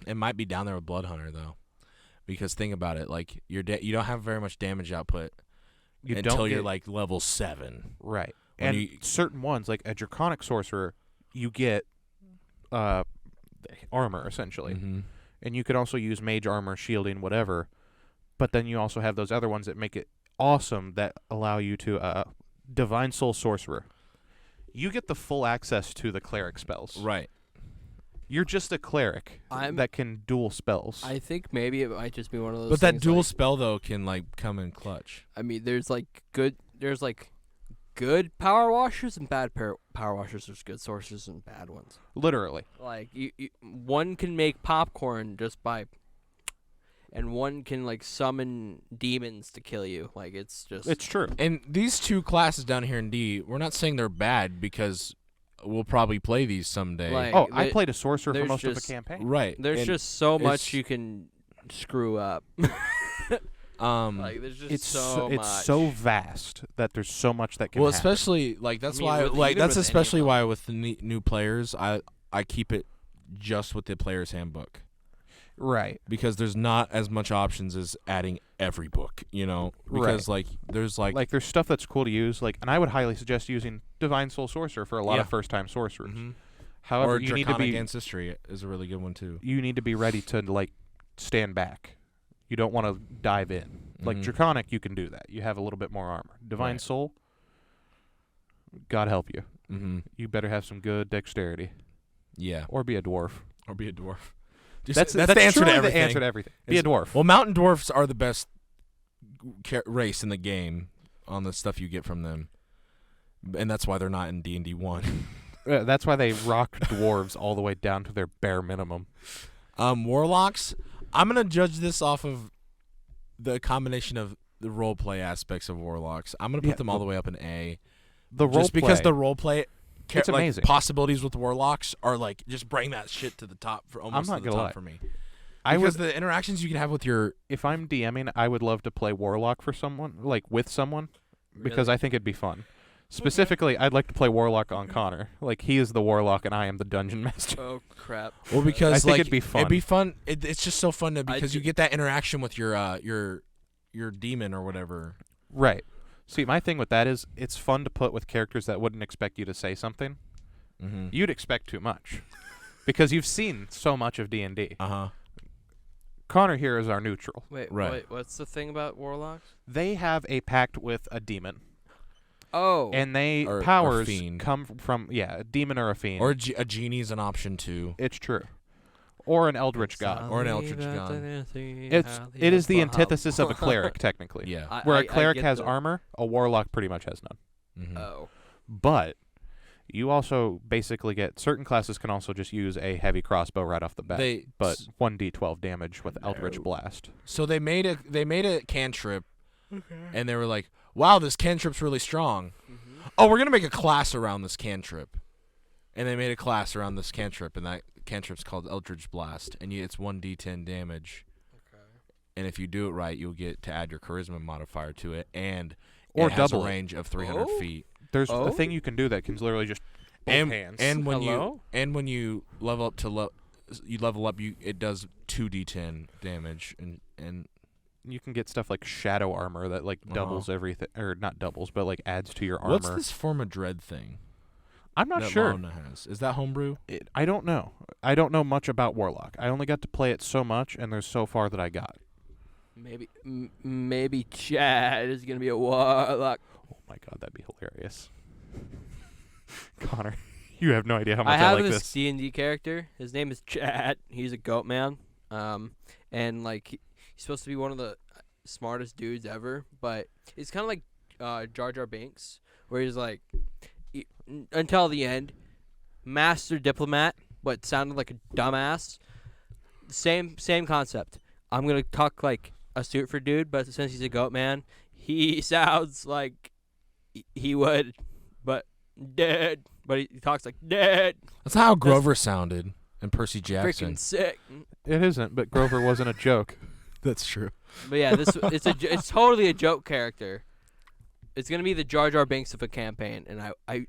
It might be down there with blood hunter though, because think about it. Like you don't have very much damage output until you're like level 7. Right. When And certain ones, like a draconic sorcerer, you get armor essentially, Mm-hmm. and you can also use mage armor, shielding, whatever. But then you also have those other ones that make it awesome that allow you to divine soul sorcerer. You get the full access to the cleric spells. Right. You're just a cleric that can dual spells. I think maybe it might just be one of those. But that things dual like, spell though can like come in clutch. I mean, there's good power washers and bad power washers. There's good sorcerers and bad ones. Literally. Like one can make popcorn just by, and one can like summon demons to kill you. Like it's true. And these two classes down here in D, we're not saying they're bad because we'll probably play these someday. Like, Oh, I played a sorcerer for there's most of the just- campaign. Right. there's And just so much it's- you can screw up. Like there's just It's so much. it's so vast that there's so much that can well, happen. especially like that's I mean, why with- like even that's with any especially of them. why with the new players I keep it just with the player's handbook. Right. Because there's not as much options as adding every book, you know. Because like there's like There's stuff that's cool to use, and I would highly suggest using Divine Soul Sorcerer for a lot of first-time sorcerers. Mhm. However, or you need to Draconic be Ancestry is a really good one too. you need to be ready to stand back. You don't want to dive in. Like Mhm. Draconic, you can do that. You have a little bit more armor. Divine Right. Soul, God help you. Mm-hmm. You better have some good dexterity, Yeah, or be a dwarf. or be a dwarf. That's the answer to truly everything. The answer to everything. Be a Is- dwarf. Well, mountain dwarfs are the best race in the game on the stuff you get from them, and that's why they're not in D&D 1. That's why they rock dwarves all the way down to their bare minimum. Warlocks, I'm gonna judge this off of the combination of the role play aspects of warlocks. I'm gonna put them all the way up in A, The role just because play, the role play. It's like, amazing. possibilities with warlocks are like just bring that shit to the top for almost not to the gonna top lie. for me. I Because would, the interactions you can have with your if I'm DMing, I would love to play warlock for someone, with someone, because I think it'd be fun. Specifically, I'd like to play warlock on Connor. He is the warlock and I am the dungeon master. Oh crap! because I think like it'd be fun. It'd be fun. It's just so fun because you ju- get that interaction with your demon or whatever. Right. See, my thing with that is it's fun to put with characters that wouldn't expect you to say something. Mm-hmm. You'd expect too much because you've seen so much of D&D. Uh-huh. Connor here is our neutral. Wait, Right. what's the thing about warlocks? They have a pact with a demon, Oh, and they Or powers fiend. come from a demon or a fiend. Or a genie's an option too. It's true. Or an eldritch god. Or an eldritch god. It is the antithesis of a cleric, technically. Yeah. Where a a cleric has armor, a warlock pretty much has none. Mm-hmm. Oh, But you also basically get certain classes can also just use a heavy crossbow right off the bat. But 1d12 damage with Eldritch Blast. So they made a cantrip, and they were like, "Wow, this cantrip's really strong. Oh, we're gonna make a class around this cantrip." And they made a class around this cantrip, and that cantrip's called Eldritch Blast, and it's 1d10 damage. okay. And if you do it right, you'll get to add your charisma modifier to it, and Or it has double a it. range of 300 Oh? feet. There's Oh? a thing you can do that can literally just both And hands. and when Hello? you level up to you level up, it does 2d10 damage, and You can get stuff like shadow armor that like doubles everything, or not doubles, but like adds to your armor. What's this form of dread thing? I'm not that sure. Lana has? Is that homebrew? I don't know. I don't know much about Warlock. I only got to play it so much, and there's so far that I got. Maybe Chad is gonna be a Warlock. Oh my god, that'd be hilarious. Connor, you have no idea how much I have like this this. D&D character. His name is Chad. He's a goat man. And like he's supposed to be one of the smartest dudes ever, but it's kind of like Jar Jar Binks, where he's like until the end, master diplomat, but sounded like a dumbass. Same concept. I'm gonna talk like a super dude, but since he's a goat man, he sounds like he would, but dead. But he talks like dead. That's how Grover sounded in Percy Jackson. Freaking sick. It isn't, but Grover wasn't a joke. That's true. But yeah, it's totally a joke character. It's gonna be the Jar Jar Binks of a campaign, and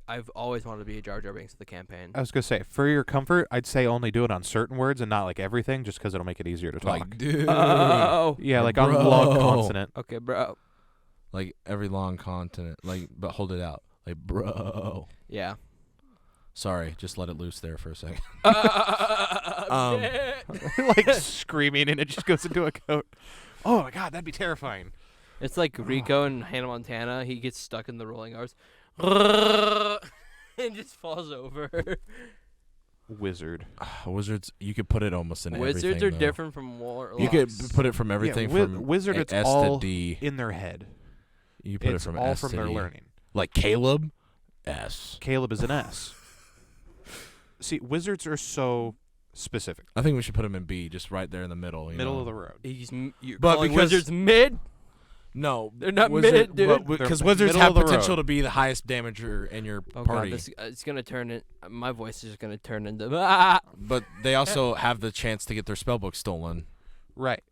I've always wanted to be a Jar Jar Binks of the campaign. I was gonna say, for your comfort, I'd say only do it on certain words and not like everything, just because it'll make it easier to talk. Like, dude. Oh. Yeah, like bro. on long consonant. Okay, bro. Like every long consonant. Like, but hold it out. Like, bro. Yeah. Sorry, just let it loose there for a second. Like screaming, and it just goes into a coat. Oh my god, that'd be terrifying. It's like Rico in Hannah Montana. He gets stuck in the rolling R's and just falls over. Wizard. Wizards, you could put it almost in everything. Wizards are though. different from warlocks. You could put it from everything from wizard. It's S all to D. in their head. You put It's it from all S from to their D. learning. Like Caleb, S. Caleb is an S. See, wizards are so specific. I think we should put him in B, just right there in the middle. Middle of the road. You're But calling because- wizards mid? No, They're not mid, dude. Because They're wizards middle have of the potential road. to be the highest damager in your Oh party. god, it's gonna turn it. My voice is gonna turn into. But they also have the chance to get their spellbook stolen. Right.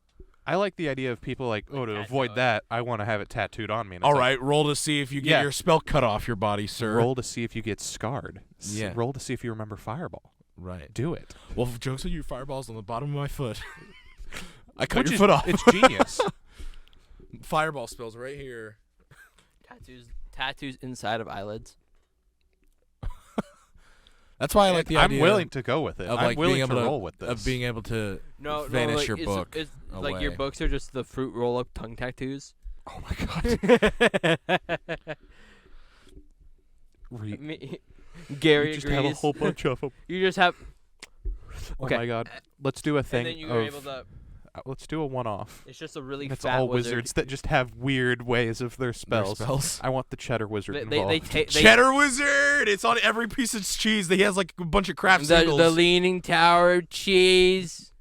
I like the idea of people like, oh, to avoid that, I want to have it tattooed on me. And it's All like, right, roll to see if you get Yeah. your spell cut off your body, sir. roll to see if you get scarred. Yeah. Roll to see if you remember Fireball. Right. Do it. Well, jokes on your fireballs on the bottom of my foot. I cut Which your is- foot off. It's genius. Fireball spells right here. Tattoos inside of eyelids. That's why I like the I'm idea willing to go with it. of I'm like willing being able to to roll with this. of being able to No, vanish like, your book. It's like your away. books are just the fruit roll-up tongue tattoos. Oh my god. Gary you just agrees. have a whole bunch of them. You just have. Okay. Oh my god. Let's do a thing. And then you're able to. Let's do a one-off. It's just a really That's fat all wizard. wizards that just have weird ways of their spells. I want the cheddar wizard involved. Cheddar wizard. It's on every piece of cheese. He has like a bunch of craft the singles. leaning tower of cheese.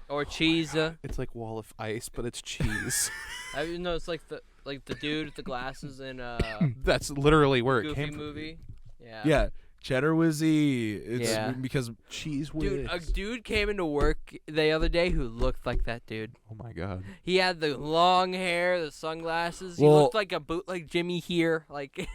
Or cheese. It's like Wall of Ice, but it's cheese. No, it's like the dude with the glasses in That's literally where it Goofy came from. movie. Yeah. Yeah, cheddar wizzy. It's Yeah. because Cheese whiz. Dude, a dude came into work the other day who looked like that dude. Oh my god. He had the long hair, the sunglasses. He Well- looked like a bootleg Jimmy here. Like,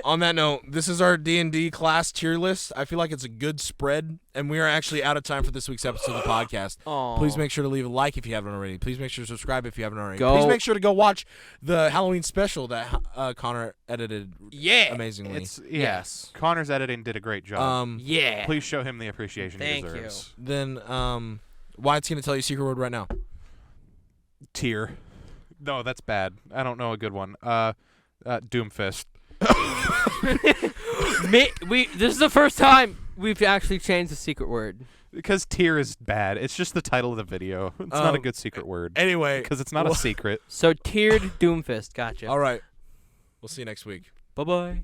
on that note, this is our D&D class tier list. I feel like it's a good spread, and we are actually out of time for this week's episode of the podcast. Aw. Please make sure to leave a like if you haven't already. Please make sure to subscribe if you haven't already. Go- Please make sure to go watch the Halloween special that Connor edited Yeah. amazingly. It's Yes. Connor's editing did a great job. Yeah. Please show him the appreciation he Thank you. deserves. Then Wyatt's going to tell you secret word right now. Tier. No, that's bad. I don't know a good one. Doomfist. This is the first time we've actually changed the secret word. Because tier is bad. It's just the title of the video. It's not a good secret word. Anyway. Because it's not a secret. So tiered Doomfist. Gotcha. All right. We'll see you next week. Bye-bye.